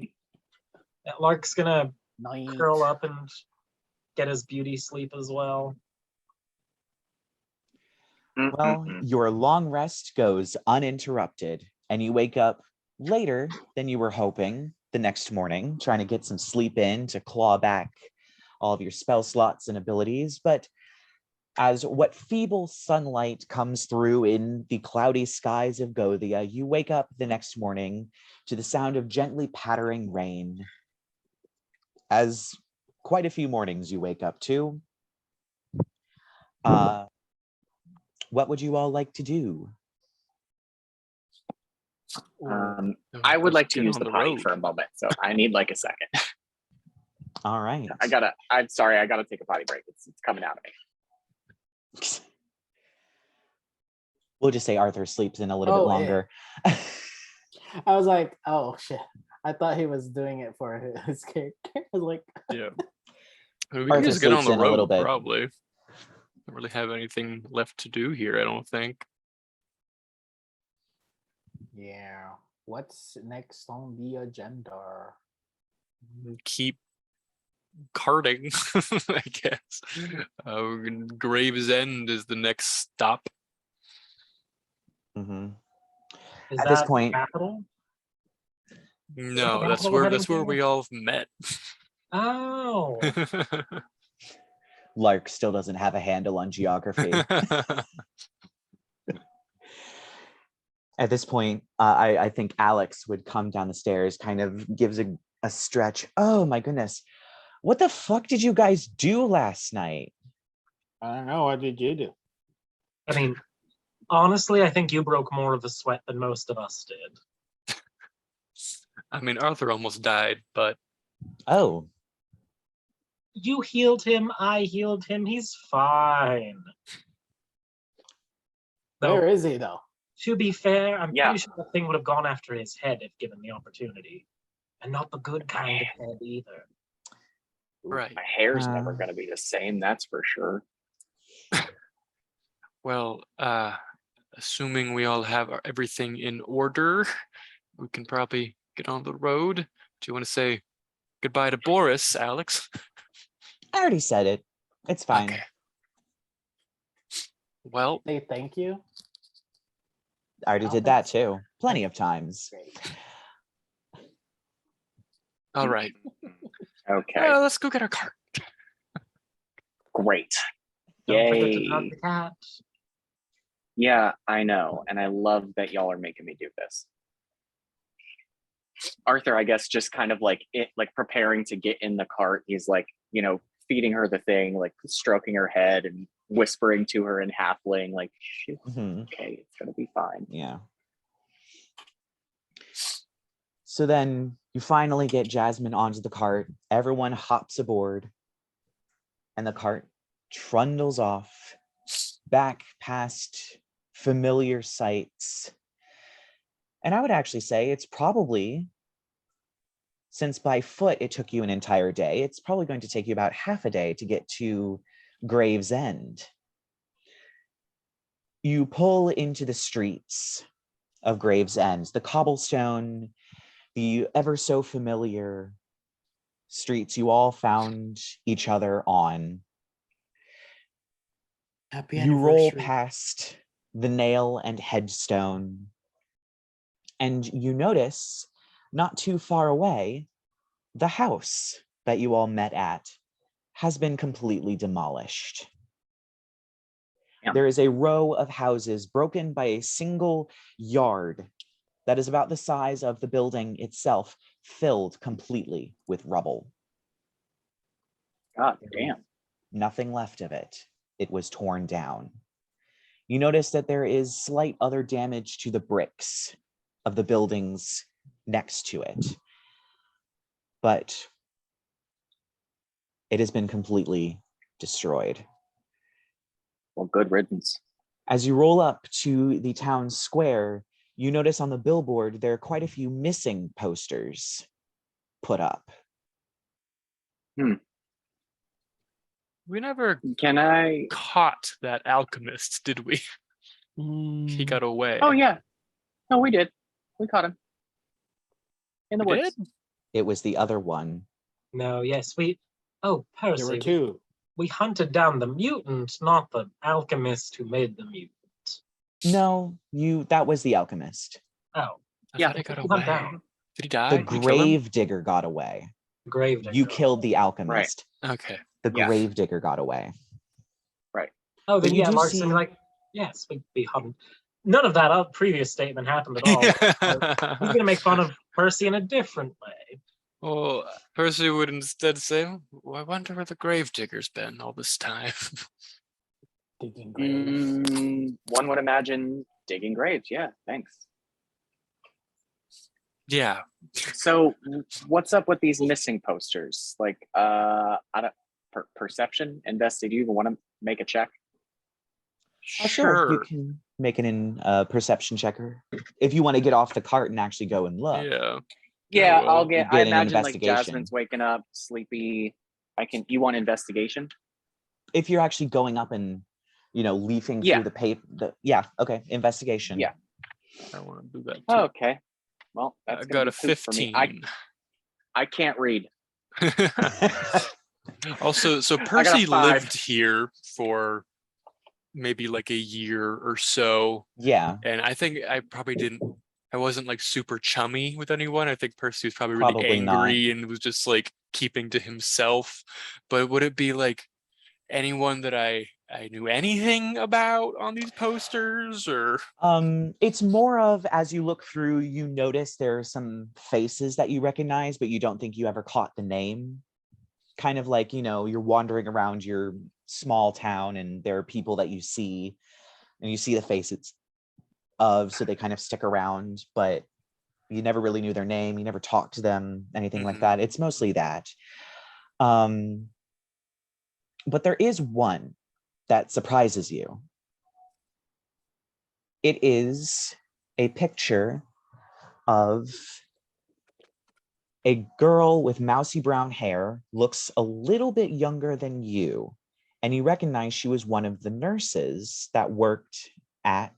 Lark's gonna
Night.
curl up and get his beauty sleep as well.
Well, your long rest goes uninterrupted, and you wake up later than you were hoping the next morning, trying to get some sleep in to claw back all of your spell slots and abilities. But as what feeble sunlight comes through in the cloudy skies of Gothia, you wake up the next morning to the sound of gently pattering rain. As quite a few mornings you wake up to. What would you all like to do?
I would like to
Get
use
on
the
the
potty
road.
for a moment, so I need like a second.
All right.
I'm sorry, I gotta take a potty break. It's coming out of me.
We'll just say Arthur sleeps in a little bit
Oh,
longer.
I was like, oh shit. I thought he was doing it for his character. I was like,
Yeah. We can
Arthur
just get on
sleeps
the
in a little
road,
bit.
probably. Don't really have anything left to do here, I don't think.
yeah. What's next on the agenda?
Keep carting, I guess. Gravesend is the next stop.
Mhm.
Is
At
that
this point-
capital?
No, that's
capital we're
where
heading
we
to?
all met.
Oh,
Lark still doesn't have a handle on geography. At this point, I think Alex would come down the stairs, kind of gives a stretch. Oh my goodness. What the fuck did you guys do last night?
I don't know. What did you do?
I mean, honestly, I think you broke more of a sweat than most of us did.
I mean, Arthur almost died, but
Oh,
You healed him, I healed him, he's fine.
Where
Though,
is he though?
to be fair, I'm
Yeah.
pretty sure the thing would have gone after his head if given the opportunity. And not the good kind of head either.
right.
My hair's never
Uh.
gonna be the same, that's for sure.
Well, assuming we all have everything in order, we can probably get on the road. Do you want to say goodbye to Boris, Alex?
I already said it. It's fine.
Okay. Well,
Say thank you.
I already
I'll
did
think
that
so.
too. Plenty of times.
Great.
all right.
Okay,
Let's go get our cart.
great.
Don't forget to
Yay.
drop the cat.
Yeah, I know, and I love that y'all are making me do this. Arthur, I guess, just kind of like preparing to get in the cart. He's like, feeding her the thing, like stroking her head and whispering to her in halfling, like, "Shit,
Mhm.
okay, it's gonna be fine."
Yeah. So then you finally get Jasmine onto the cart. Everyone hops aboard, and the cart trundles off back past familiar sights. And I would actually say it's probably, since by foot it took you an entire day, it's probably going to take you about half a day to get to Gravesend. You pull into the streets of Gravesend, the cobblestone, the ever so familiar streets you all found each other on.
Happy
You roll
anniversary.
past the nail and headstone, and you notice not too far away, the house that you all met at has been completely demolished.
Yeah.
There is a row of houses broken by a single yard that is about the size of the building itself, filled completely with rubble.
God damn.
Nothing left of it. It was torn down. You notice that there is slight other damage to the bricks of the buildings next to it, but it has been completely destroyed.
Well, good riddance.
As you roll up to the town square, you notice on the billboard there are quite a few missing posters put up.
We never
Can I?
caught that alchemist, did we? He got away.
Oh yeah. No, we did. We caught him in the
We
woods.
did?
It was the other one.
No, yes, Oh,
There
Percy,
were two.
we hunted down the mutant, not the alchemist who made the mutant.
No, that was the alchemist.
Oh,
I
Yeah.
thought he got
who hunt
away.
down?
Did he die?
The
Did we kill him?
grave digger got away.
Grave
You
digger.
killed the alchemist.
Okay.
The
Yeah.
grave digger got away.
Oh,
But
then
you
yeah,
do
Lark
see-
like, yes, we hunt. None of that previous statement happened at all. He's gonna make fun of Percy in a different way.
Well, Percy would instead say, "Oh, I wonder where the gravedigger's been all this time."
Digging graves.
One would imagine digging graves. Yeah, thanks.
Yeah.
So what's up with these missing posters? Like, I don't, perception, invested. You even want to make a check?
Sure, you can make an perception checker if you want to get off the cart and actually go and look.
Yeah.
Yeah,
well,
I'll get.
you
I
get an
imagine like
investigation.
Jasmine's waking up, sleepy. You want investigation?
If you're actually going up and leafing
Yeah.
through the paper, okay, investigation.
Yeah.
I want to do that too.
Oh, okay. Well,
I
that's
got a
poop for me.
15.
I can't read.
Also, so
got a
Percy
5.
lived here for maybe like a year or so.
Yeah,
And I think I wasn't like super chummy with anyone. I think Percy was probably really
Probably not.
angry and was just like keeping to himself. But would it be like anyone that I knew anything about on these posters, or?
It's more of, as you look through, you notice there are some faces that you recognize, but you don't think you ever caught the name. Kind of like, you're wandering around your small town and there are people that you see and you see the faces of, so they kind of stick around, but you never really knew their name, you never talked to them, anything like that. It's mostly that. But there is one that surprises you. It is a picture of a girl with mousy brown hair, looks a little bit younger than you, and you recognize she was one of the nurses that worked at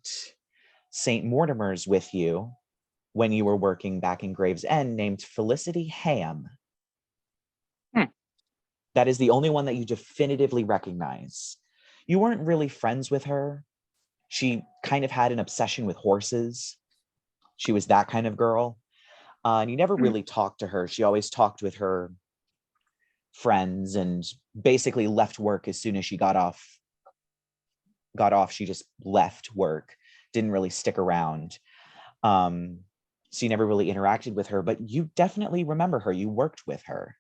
St. Mortimer's with you when you were working back in Gravesend, named Felicity Ham. That is the only one that you definitively recognize. You weren't really friends with her. She kind of had an obsession with horses. She was that kind of girl. And you never really talked to her. She always talked with her friends and basically left work as soon as she got off. She just left work, didn't really stick around. So you never really interacted with her, but you definitely remember her. You worked with her.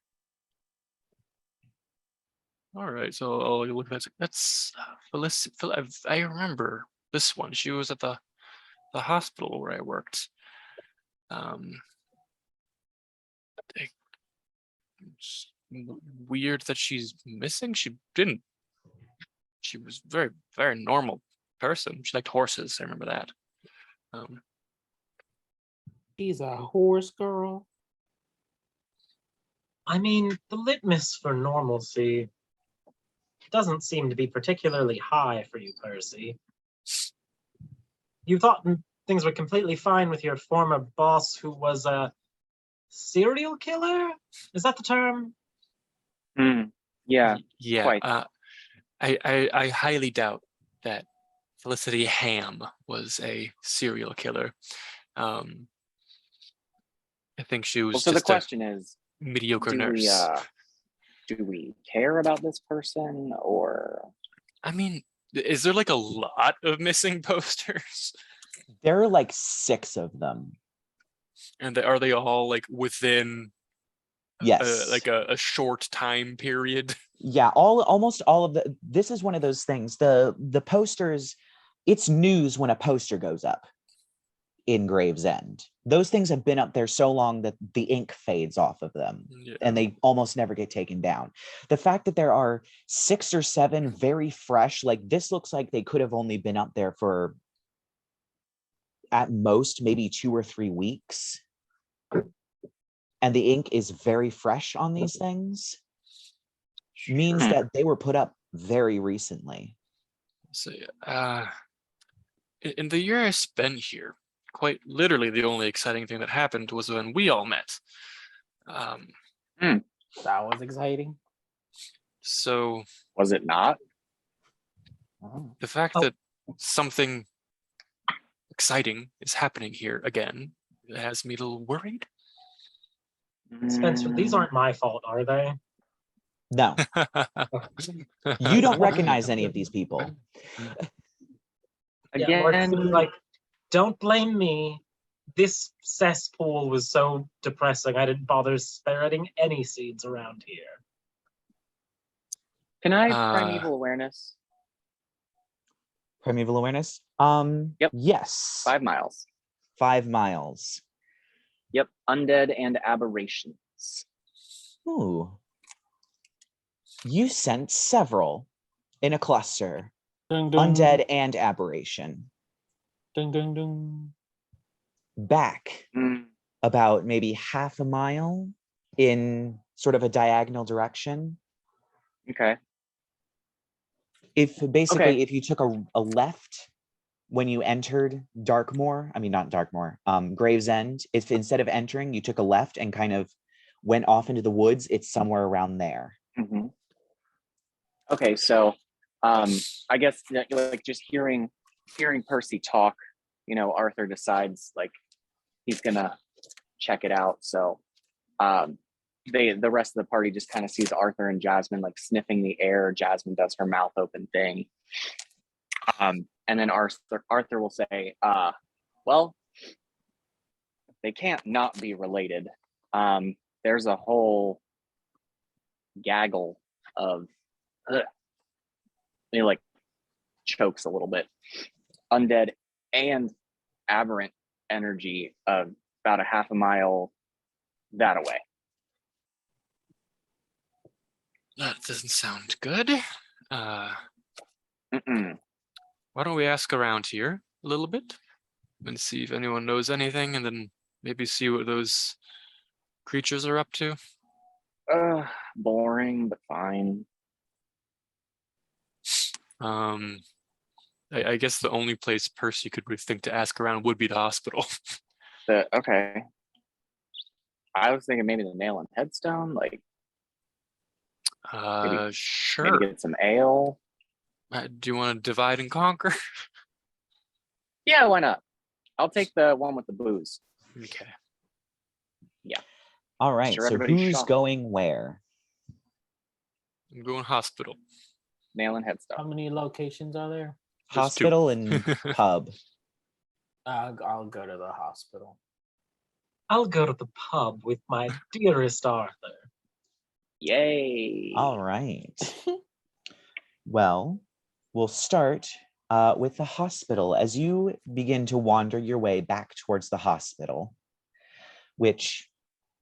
All right, so I'll look at that. That's Felicity. I remember this one. She was at the hospital where I worked. It's weird that she's missing. She was very, very normal person. She liked horses. I remember that.
She's a horse girl.
I mean, the litmus for normalcy doesn't seem to be particularly high for you, Percy. You thought things were completely fine with your former boss, who was a serial killer? Is that the term?
Yeah.
Yeah.
Quite.
I highly doubt that Felicity Ham was a serial killer. I think she was
So the
just a
question is,
mediocre nurse.
Do we care about this person, or?
I mean, is there like a lot of missing posters?
There are like 6 of them.
And are they all like within
Yes.
like a short time period?
Yeah, almost all of this is one of those things. The posters, it's news when a poster goes up in Gravesend. Those things have been up there so long that the ink fades off of them, and they almost never get taken down. The fact that there are 6 or 7 very fresh, like this looks like they could have only been up there for at most maybe 2 or 3 weeks, and the ink is very fresh on these things, means that they were put up very recently.
So in the year I spent here, quite literally the only exciting thing that happened was when we all met.
That was exciting.
So
Was it not?
the fact that something exciting is happening here again has me a little worried.
Spencer, these aren't my fault, are they?
No, you don't recognize any of these people.
Again,
Like, don't blame me. This cesspool was so depressing, I didn't bother spreading any seeds around here.
can I primeval awareness?
Primeval awareness?
Yep.
Yes.
5 miles.
5 miles.
Yep, undead and aberrations.
Ooh. You sent several in a cluster.
Dun, dun,
Undead and aberration.
dun, dun, dun.
Back
Mm,
about maybe half a mile in sort of a diagonal direction.
okay.
If basically,
Okay.
if you took a left when you entered Darkmoor, I mean, not Darkmoor, Gravesend, if instead of entering, you took a left and kind of went off into the woods, it's somewhere around there.
Mm-hmm. Okay, so I guess like just hearing Percy talk, Arthur decides like he's gonna check it out. So the rest of the party just kind of sees Arthur and Jasmine like sniffing the air. Jasmine does her mouth open thing. And then Arthur will say, well, they can't not be related. There's a whole gaggle of he like chokes a little bit. Undead and aberrant energy about a half a mile that away.
That doesn't sound good.
Mm-mm.
Why don't we ask around here a little bit and see if anyone knows anything, and then maybe see what those creatures are up to?
Boring, but fine.
I guess the only place Percy could really think to ask around would be the hospital.
Okay. I was thinking maybe the nail and headstone, like
Sure.
maybe get some ale.
Do you want to divide and conquer?
Yeah, why not? I'll take the one with the booze.
Okay.
All right,
Sure,
so
everybody's
who's
shocked.
going where?
I'm going hospital.
Nail and
How
headstone.
many locations are there?
There's two.
Hospital and pub.
I'll go to the hospital.
I'll go to the pub with my dearest Arthur.
Yay.
All right. Well, we'll start with the hospital. As you begin to wander your way back towards the hospital, which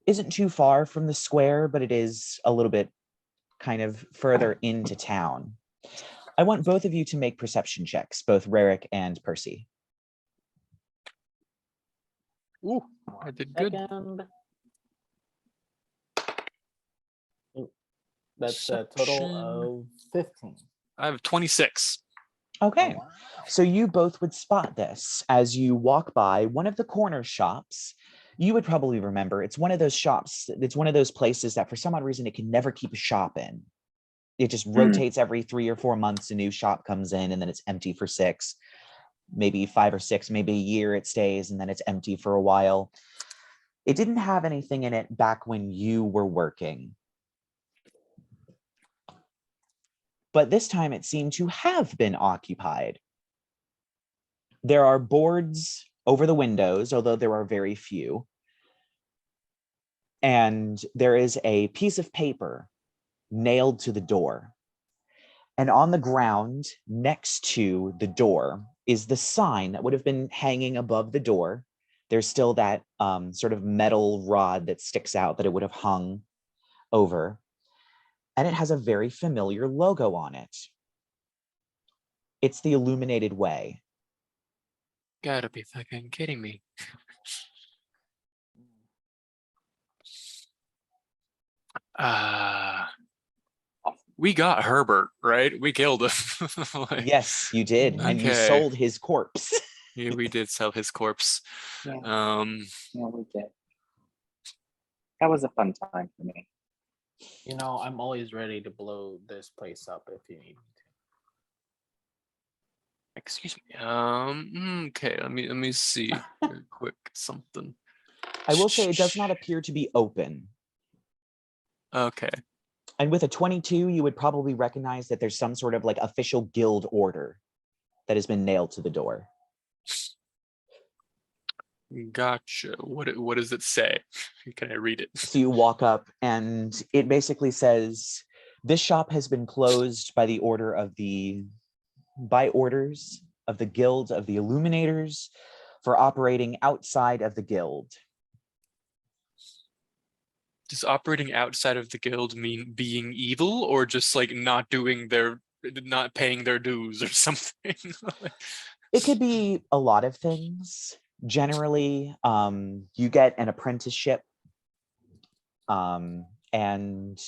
isn't too far from the square, but it is a little bit kind of further into town. I want both of you to make perception checks, both Rerek and Percy.
Ooh, I did good.
Second. Ooh, that's a total of 15.
I have 26.
Okay.
Oh, wow.
So you both would spot this as you walk by one of the corner shops. You would probably remember it's one of those shops, it's one of those places that for some odd reason it can never keep a shop in. It just rotates every 3 or 4 months, a new shop comes in and then it's empty for 6, maybe 5 or 6, maybe a year it stays and then it's empty for a while. It didn't have anything in it back when you were working. But this time it seemed to have been occupied. There are boards over the windows, although there are very few. And there is a piece of paper nailed to the door. And on the ground next to the door is the sign that would have been hanging above the door. There's still that sort of metal rod that sticks out that it would have hung over. And it has a very familiar logo on it. It's the Illuminated Way.
Gotta be fucking kidding me. We got Herbert, right? We killed him. Like,
Yes, you did. And you
Okay.
sold his corpse.
yeah, we did sell his corpse.
Yeah,
Yeah,
we did. That was a fun time for me.
I'm always ready to blow this place up if you need me
excuse me. Okay, let me see real quick something.
I will say it does not appear to be open.
Okay.
And with a 22, you would probably recognize that there's some sort of like official guild order that has been nailed to the door.
Gotcha. What does it say? Can I read it?
So you walk up and it basically says, this shop has been closed by orders of the Guild of the Illuminators for operating outside of the guild.
does operating outside of the guild mean being evil, or just like not paying their dues or something?
It could be a lot of things. Generally, you get an apprenticeship, and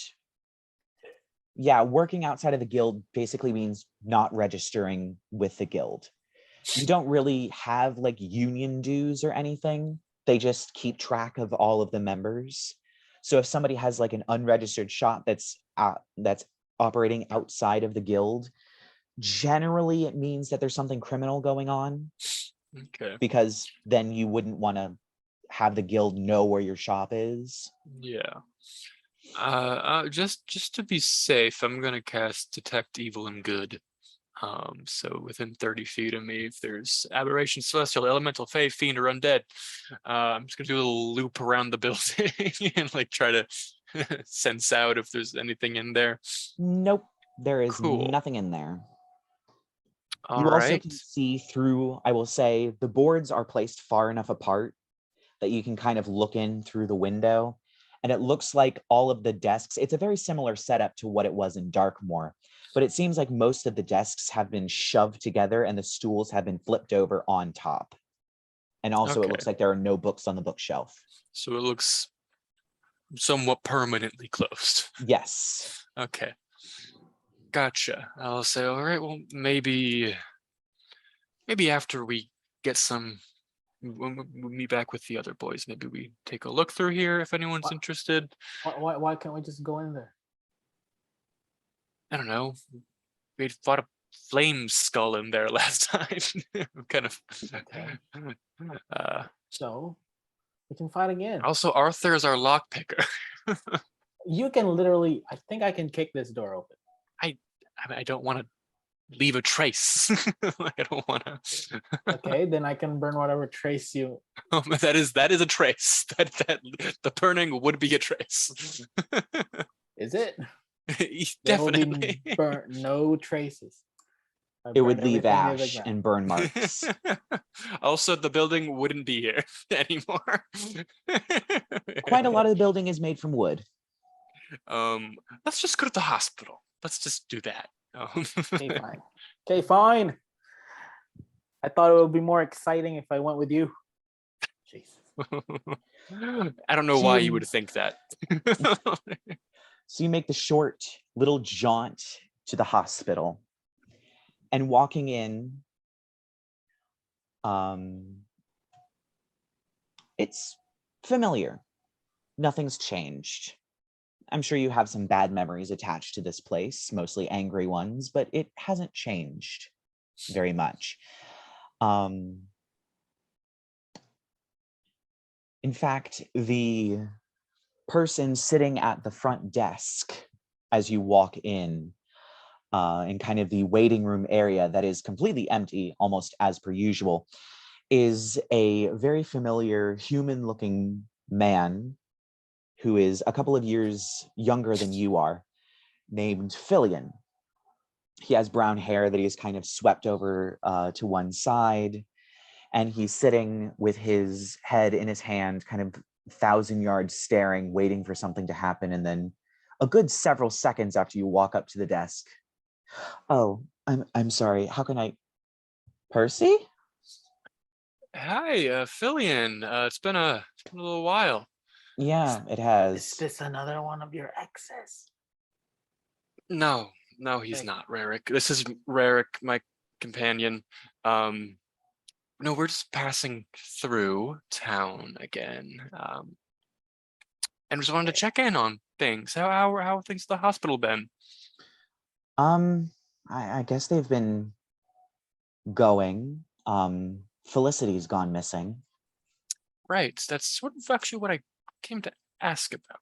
yeah, working outside of the guild basically means not registering with the guild. You don't really have like union dues or anything. They just keep track of all of the members. So if somebody has like an unregistered shop that's operating outside of the guild, generally it means that there's something criminal going on,
Okay.
because then you wouldn't want to have the guild know where your shop is.
Yeah. Just to be safe, I'm gonna cast Detect Evil and Good. So within 30 feet of me, if there's aberration, celestial, elemental, fey, fiend, or undead, I'm just gonna do a little loop around the building and like try to sense out if there's anything in there.
Nope, there is
Cool.
nothing in there.
All
You also
right.
can see through, I will say, the boards are placed far enough apart that you can kind of look in through the window. And it looks like all of the desks, it's a very similar setup to what it was in Darkmoor, but it seems like most of the desks have been shoved together and the stools have been flipped over on top. And also it looks
Okay.
like there are no books on the bookshelf.
So it looks somewhat permanently closed.
Yes.
Okay. Gotcha. I'll say, all right, well, maybe after we get some, when we meet back with the other boys, maybe we take a look through here if anyone's
What?
interested.
Why can't we just go in there?
I don't know. We fought a flame skull in there last time. Kind of.
So we can fight again.
Also, Arthur is our lock picker.
You can literally. I think I can kick this door open.
I don't want to leave a trace. Like, I don't want to.
Okay, then I can burn whatever trace you.
That is a trace. That the burning would be a trace.
Is it? There will
Definitely.
be no traces. I
It would
burned
leave
everything to the
ash
ground.
and burn marks.
Also, the building wouldn't be here anymore.
Quite a lot of the building is made from wood.
Let's just go to the hospital. Let's just do that.
Okay, fine. Okay, fine. I thought it would be more exciting if I went with you. Jesus.
I don't know
So
why
you-
you would think that.
So you make the short little jaunt to the hospital, and walking in, it's familiar. Nothing's changed. I'm sure you have some bad memories attached to this place, mostly angry ones, but it hasn't changed very much. In fact, the person sitting at the front desk as you walk in kind of the waiting room area that is completely empty, almost as per usual, is a very familiar human-looking man who is a couple of years younger than you are, named Filion. He has brown hair that he's kind of swept over to one side, and he's sitting with his head in his hand, kind of 1,000 yards staring, waiting for something to happen, and then a good several seconds after you walk up to the desk. Oh, I'm sorry. How can I? Percy?
Hi, Filion. It's been a little while.
Yeah, it
Is
has.
this another one of your exes?
No, he's
Okay.
not Rerek. This is Rerek, my companion. No, we're just passing through town again. And just wanted to check in on things. How have things at the hospital been?
I guess they've been going. Felicity's gone missing.
Right, that's sort of actually what I came to ask about.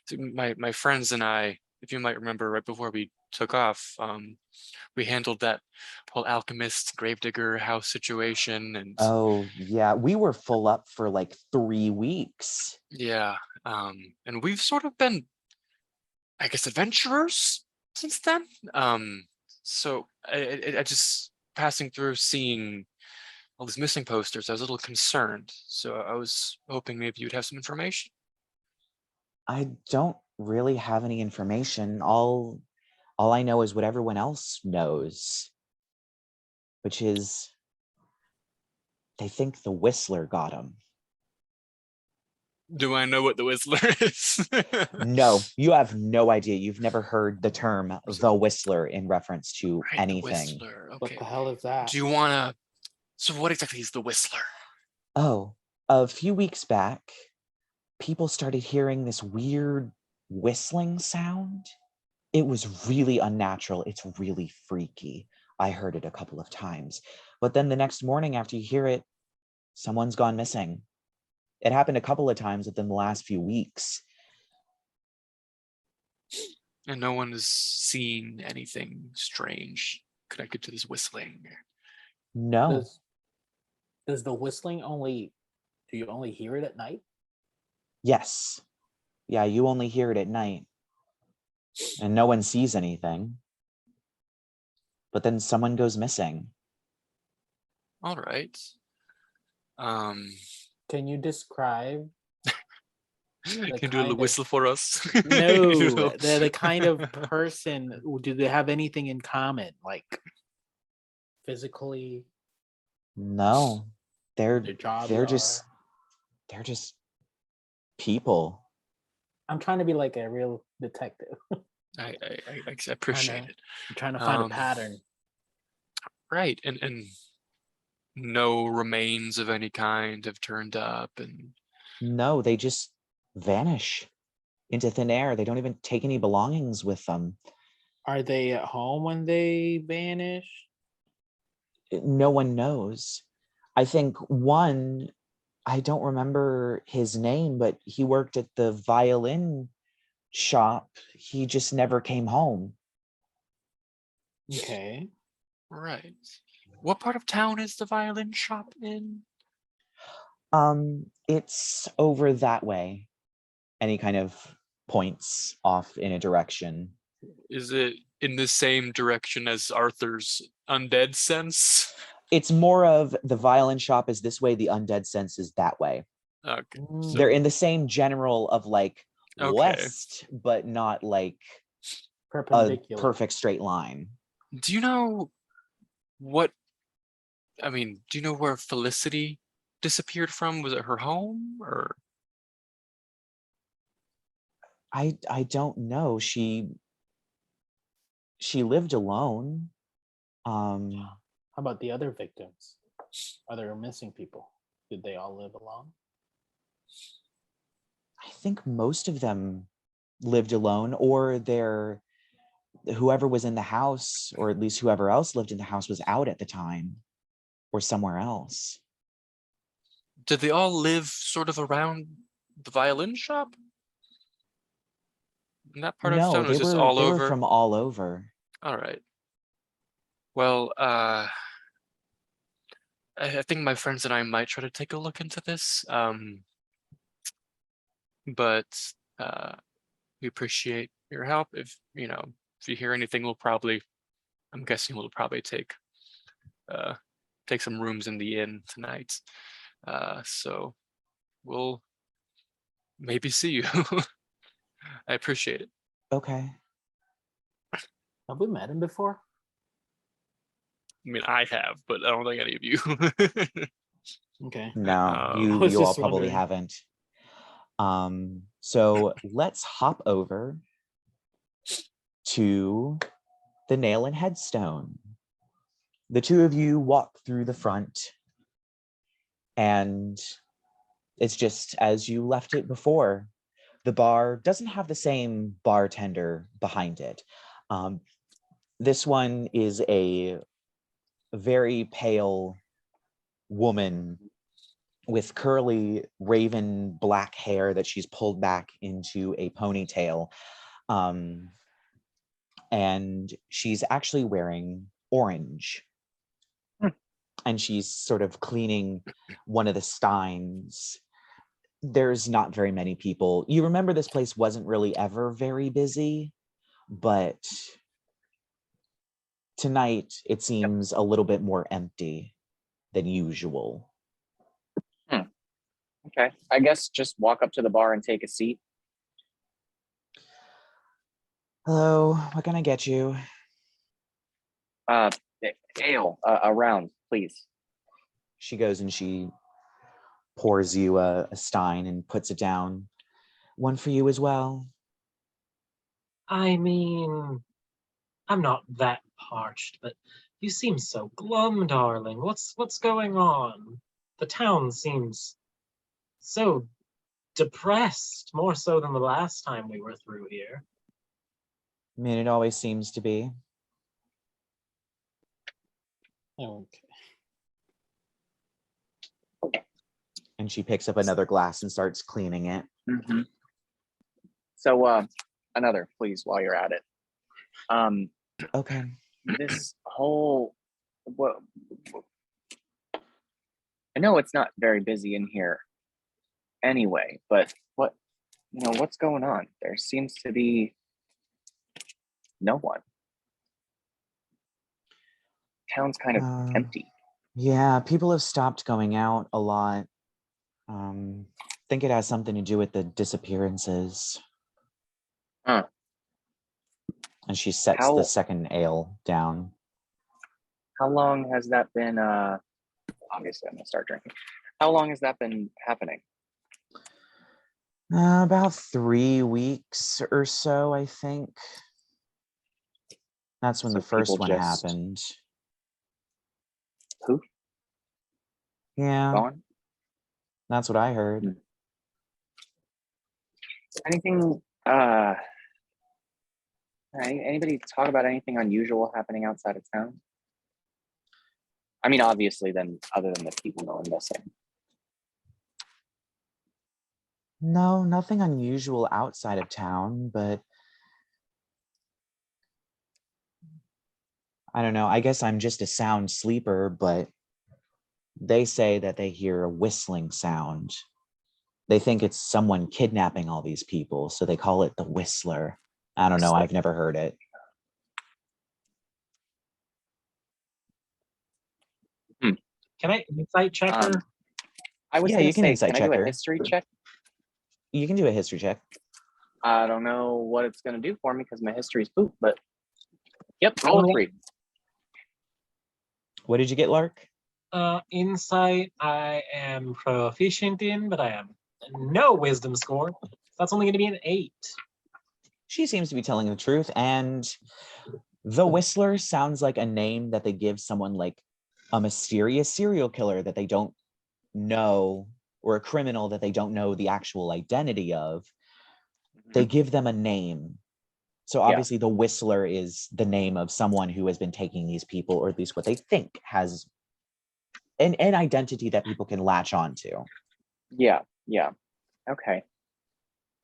So my friends and I, if you might remember, right before we took off, we handled that whole alchemist gravedigger house situation, and
Oh, yeah. We were full up for like 3 weeks.
yeah, and we've sort of been, I guess, adventurers since then. So I just passing through, seeing all these missing posters, I was a little concerned. So I was hoping maybe you'd have some information.
I don't really have any information. All I know is what everyone else knows, which is they think the Whistler got him.
Do I know what the Whistler is?
No, you have no idea. You've never heard the term the Whistler in reference to
Right, the
anything.
Whistler.
What
Okay.
the hell is that?
Do you wanna? So what exactly is the Whistler?
Oh, a few weeks back, people started hearing this weird whistling sound. It was really unnatural. It's really freaky. I heard it a couple of times. But then the next morning after you hear it, someone's gone missing. It happened a couple of times within the last few weeks.
And no one has seen anything strange connected to this whistling.
No.
Does the whistling do you only hear it at night?
Yes. Yeah, you only hear it at night. And no one sees anything. But then someone goes missing.
All right.
Can you describe
Can you do a
kind
little
of-
whistle for us?
no the kind of person? Do they have anything in common, like physically?
No.
Their job?
They're just people.
I'm trying to be like a real detective.
I appreciate it.
I'm trying to find a
Um,
pattern.
Right, and no remains of any kind have turned up, and
No, they just vanish into thin air. They don't even take any belongings with them.
Are they at home when they vanish?
No one knows. I think one, I don't remember his name, but he worked at the violin shop. He just never came home.
Okay.
right. What part of town is the violin shop in?
It's over that way. And he kind of points off in a direction.
Is it in the same direction as Arthur's undead sense?
It's more of the violin shop is this way, the undead sense is that way.
Okay.
Mm.
They're in the same general of like
Okay.
west, but not like a
Perpendicular.
perfect straight line.
Do you know what? I mean, do you know where Felicity disappeared from? Was it her home or?
I don't know. She lived alone.
How about the other victims? Are there missing people? Did they all live alone?
I think most of them lived alone, or whoever was in the house, or at least whoever else lived in the house was out at the time or somewhere else.
Did they all live sort of around the violin shop? In that part of
No,
town,
they
was just
were
all
they
over.
were from all over.
All right. Well, I think my friends and I might try to take a look into this. But we appreciate your help. If you hear anything, I'm guessing we'll probably take some rooms in the inn tonight. So we'll maybe see you. I appreciate it.
Okay.
Have we met him before?
I mean, I have, but I don't think any of you.
Okay.
No,
I
you
was
all
just
probably
wondering.
haven't. So let's hop over to the nail and headstone. The two of you walk through the front, and it's just as you left it before. The bar doesn't have the same bartender behind it. This one is a very pale woman with curly raven black hair that she's pulled back into a ponytail. And she's actually wearing orange. And she's sort of cleaning one of the steins. There's not very many people. You remember this place wasn't really ever very busy, but tonight it seems a little bit more empty. than usual.
Okay. I guess just walk up to the bar and take a seat.
Hello, what can I get you?
Ale, a round, please.
She goes and she pours you a stein and puts it down. One for you as well.
I mean, I'm not that parched, but you seem so glum, darling. What's going on? The town seems so depressed, more so than the last time we were through here.
I mean, it always seems to be.
Okay.
And she picks up another glass and starts cleaning it.
Mm-hmm. So, another, please, while you're at it.
Okay.
This whole, well, I know it's not very busy in here anyway, but what's going on? There seems to be no one. Town's kind of empty.
Yeah, people have stopped going out a lot. I think it has something to do with the disappearances.
Huh.
And she sets the second ale down.
How long has that been, obviously I'm gonna start drinking. How long has that been happening?
About 3 weeks or so, I think. That's when
So
the first
people
one
just
happened.
Poof,
Yeah,
gone?
that's what I heard.
Hmm. Anything, anybody talk about anything unusual happening outside of town? I mean, obviously, then other than the people going missing.
No, nothing unusual outside of town, but I don't know. I guess I'm just a sound sleeper, but they say that they hear a whistling sound. They think it's someone kidnapping all these people, so they call it the Whistler. I don't know. I've never heard it.
Can I insight check her?
I was
Yeah,
gonna
you can
say,
insight
can I do
check
a
her.
history check?
You can do a history check.
I don't know what it's gonna do for me because my history's poop, but yep, roll a 3.
What did you get, Lark?
Insight I am proficient in, but I am no wisdom score. That's only going to be an 8.
She seems to be telling the truth, and the Whistler sounds like a name that they give someone like a mysterious serial killer that they don't know, or a criminal that they don't know the actual identity of. They give them a name. So obviously the Whistler is the name of someone who has been taking these people, or at least what they think has an identity that people can latch onto.
Yeah. Okay.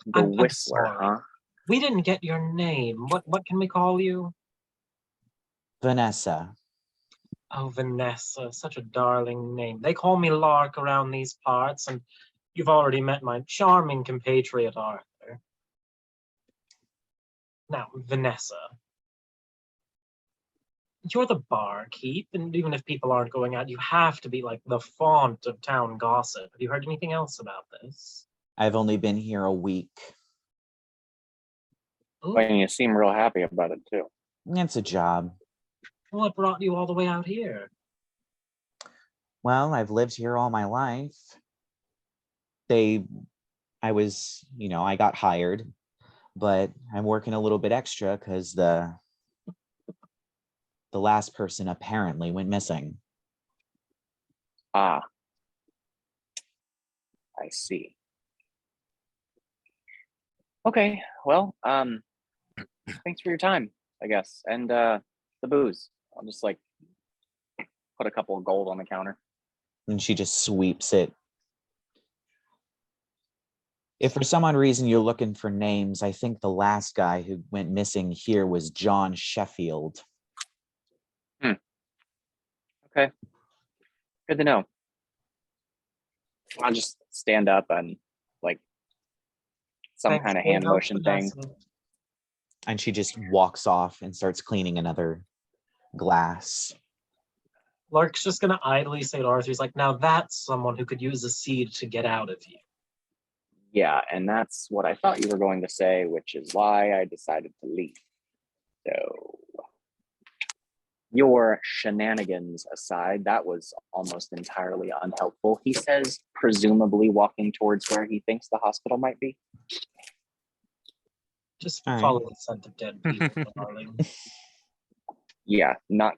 The
I'm
Whistler,
sorry.
huh?
We didn't get your name. What can we call you?
Vanessa.
Oh, Vanessa, such a darling name. They call me Lark around these parts, and you've already met my charming compatriot Arthur. Now, Vanessa, you're the barkeep, and even if people aren't going out, you have to be like the font of town gossip. Have you heard anything else about this?
I've only been here a week.
Ooh,
And you seem real happy about it too.
It's a job.
what brought you all the way out here?
Well, I've lived here all my life. I got hired, but I'm working a little bit extra because the last person apparently went missing.
Ah, I see. Okay, well, thanks for your time, I guess, and the booze. I'll just like put a couple of gold on the counter.
And she just sweeps it. If for some odd reason you're looking for names, I think the last guy who went missing here was John Sheffield.
Okay, good to know. I'll just stand up and like some
Thanks
kind of
for your
hand
help,
motion thing.
Vanessa.
And she just walks off and starts cleaning another glass.
Lark's just gonna idly say to Arthur, he's like, now that's someone who could use a seed to get out of you.
Yeah, and that's what I thought you were going to say, which is why I decided to leave. So, your shenanigans aside, that was almost entirely unhelpful. He says, presumably walking towards where he thinks the hospital might be.
Just
All right.
follow the scent of dead people, darling.
Yeah, not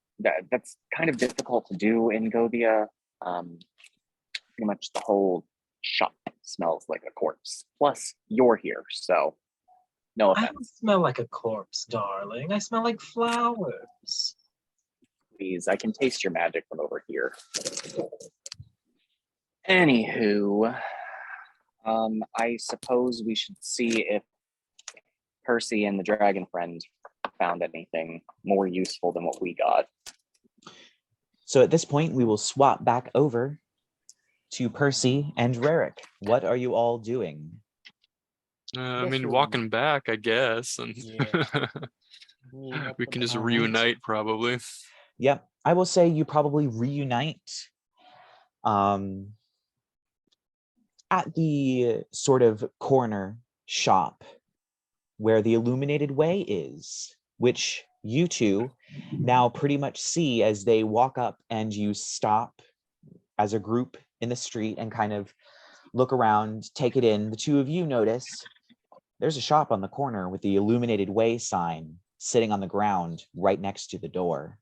that's kind of difficult to do in Govia. Pretty much the whole shop smells like a corpse. Plus, you're here, so no
I don't
offense.
smell like a corpse, darling. I smell like flowers.
Please, I can taste your magic from over here. Anywho, I suppose we should see if Percy and the dragon friend found anything more useful than what we got.
So at this point, we will swap back over to Percy and Rerek. What are you all doing?
I
Guess
mean,
we're-
walking back, I guess, and
Yeah.
we can just
All right.
reunite probably.
Yep, I will say you probably reunite at the sort of corner shop where the illuminated way is, which you two now pretty much see as they walk up, and you stop as a group in the street and kind of look around, take it in. The two of you notice there's a shop on the corner with the illuminated way sign sitting on the ground right next to the door.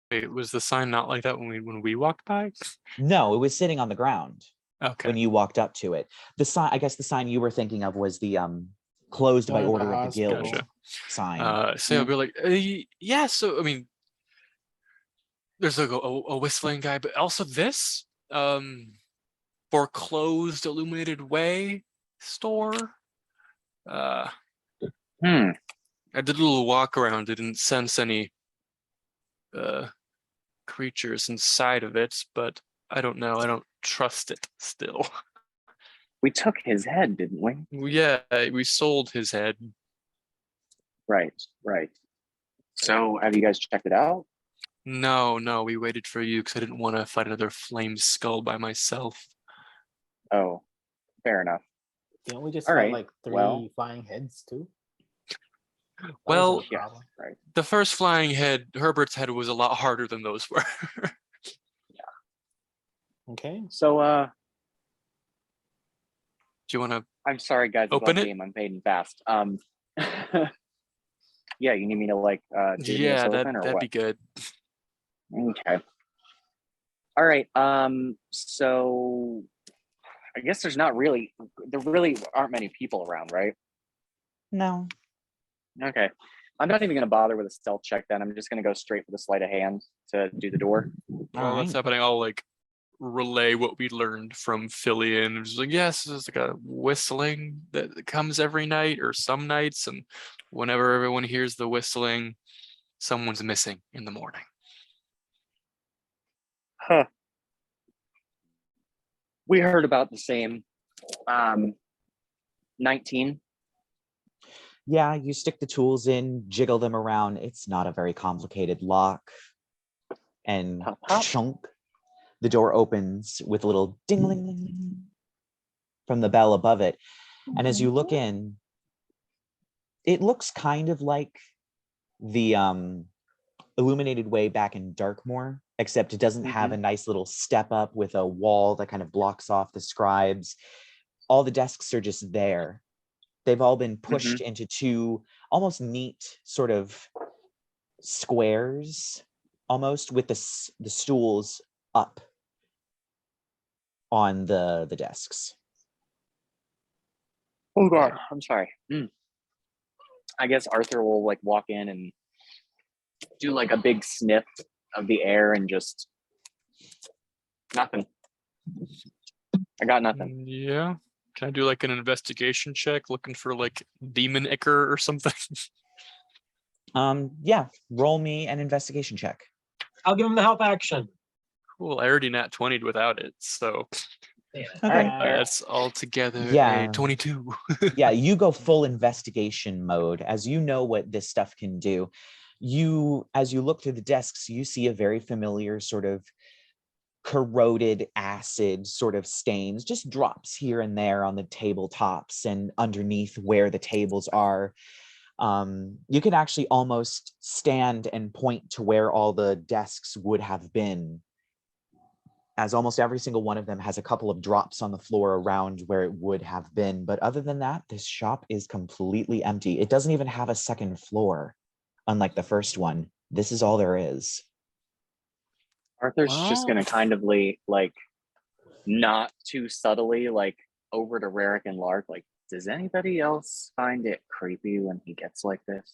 Wait, was the sign not like that when we walked by?
No, it was sitting on the ground
Okay.
when you walked up to it. The sign, I guess the sign you were thinking of was the closed by
One of the
order of the guild
Gotcha.
sign.
So I'll be like, yeah. So I mean, there's like a whistling guy, but also this foreclosed illuminated way store. I did a little walk around. Didn't sense any creatures inside of it, but I don't know. I don't trust it still.
We took his head, didn't we?
Yeah, we sold his head.
Right. So, have you guys checked it out?
No, we waited for you because I didn't want to fight another flame skull by myself.
Oh, fair enough.
Didn't we just
All
fight
right,
like 3
well-
flying heads too? That
Well,
wasn't a
Yeah,
problem.
right.
The first flying head, Herbert's head, was a lot harder than those were.
Okay.
So,
Do you want to?
I'm sorry, guys.
Open
Open
it?
game. I'm fading fast. Yeah, you need me to like do this
Yeah,
open or
that'd
what?
be good.
Okay. All right. So I guess there really aren't many people around, right?
No.
Okay. I'm not even gonna bother with a stealth check then. I'm just gonna go straight for the sleight of hand to do the door.
While that's
Alright.
happening, I'll like relay what we learned from Philly, and just like, yes, there's like a whistling that comes every night or some nights, and whenever everyone hears the whistling, someone's missing in the morning.
Huh. We heard about the same. 19.
Yeah, you stick the tools in, jiggle them around. It's not a very complicated lock. And
Pop, pop.
chunk, the door opens with a little ding-ling from the bell above it. And as you look in, it looks kind of like the illuminated way back in Darkmoor, except it doesn't have a nice little step up with a wall that kind of blocks off the scribes. All the desks are just there. They've all been pushed into two almost neat sort of squares, almost with the stools up on the desks.
Oh god, I'm sorry. I guess Arthur will like walk in and do like a big sniff of the air and just nothing. I got nothing.
Yeah. Can I do like an investigation check looking for like demon ichor or something?
Yeah, roll me an investigation check.
I'll give him the help action.
Cool. I already nat 20'd without it, so
Yeah.
All right,
Uh,
fair.
That's altogether
Yeah.
a 22.
Yeah, you go full investigation mode as you know what this stuff can do. As you look through the desks, you see a very familiar sort of corroded acid sort of stains, just drops here and there on the tabletops and underneath where the tables are. You can actually almost stand and point to where all the desks would have been, as almost every single one of them has a couple of drops on the floor around where it would have been. But other than that, this shop is completely empty. It doesn't even have a second floor, unlike the first one. This is all there is.
Arthur's just
Well-
gonna kind of like not too subtly like over to Rerek and Lark, like, does anybody else find it creepy when he gets like this?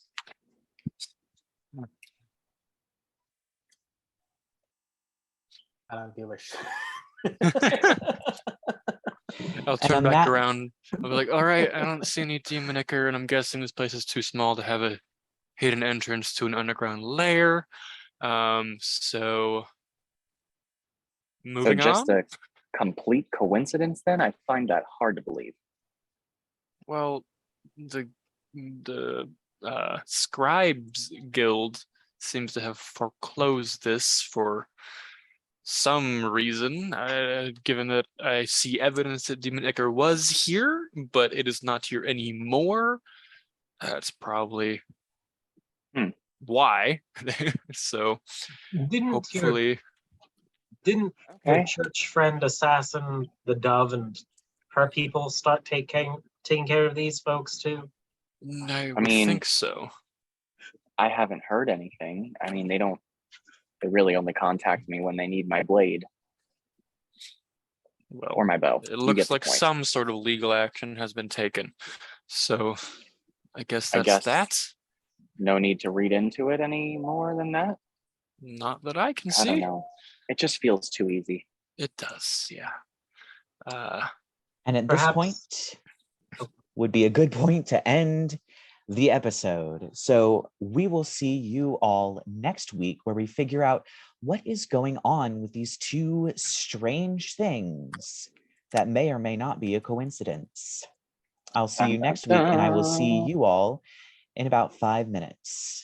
I don't give a shit.
I'll
And
turn
on
back
that-
around. I'll be like, all right, I don't see any demon ichor, and I'm guessing this place is too small to have a hidden entrance to an underground lair. So
So
moving
just
on.
a complete coincidence then? I find that hard to believe.
Well, the scribes guild seems to have foreclosed this for some reason, given that I see evidence that demon ichor was here, but it is not here anymore. That's probably why. So
Didn't
hopefully,
your
Okay.
church friend assassin the dove and her people start taking care of these folks too?
I would
mean,
think so.
I haven't heard anything. I mean, they really only contact me when they need my blade
Well,
or my bow.
it
You
looks
get the
like
point.
some sort of legal action has been taken. So I guess that's
guess
that.
No need to read into it any more than that.
Not that I can
I don't
see.
know. It just feels too easy.
It does, yeah.
And at
Perhaps-
this point would be a good point to end the episode. So we will see you all next week where we figure out what is going on with these two strange things that may or may not be a coincidence. I'll see you next week, and I will see you all in about 5 minutes.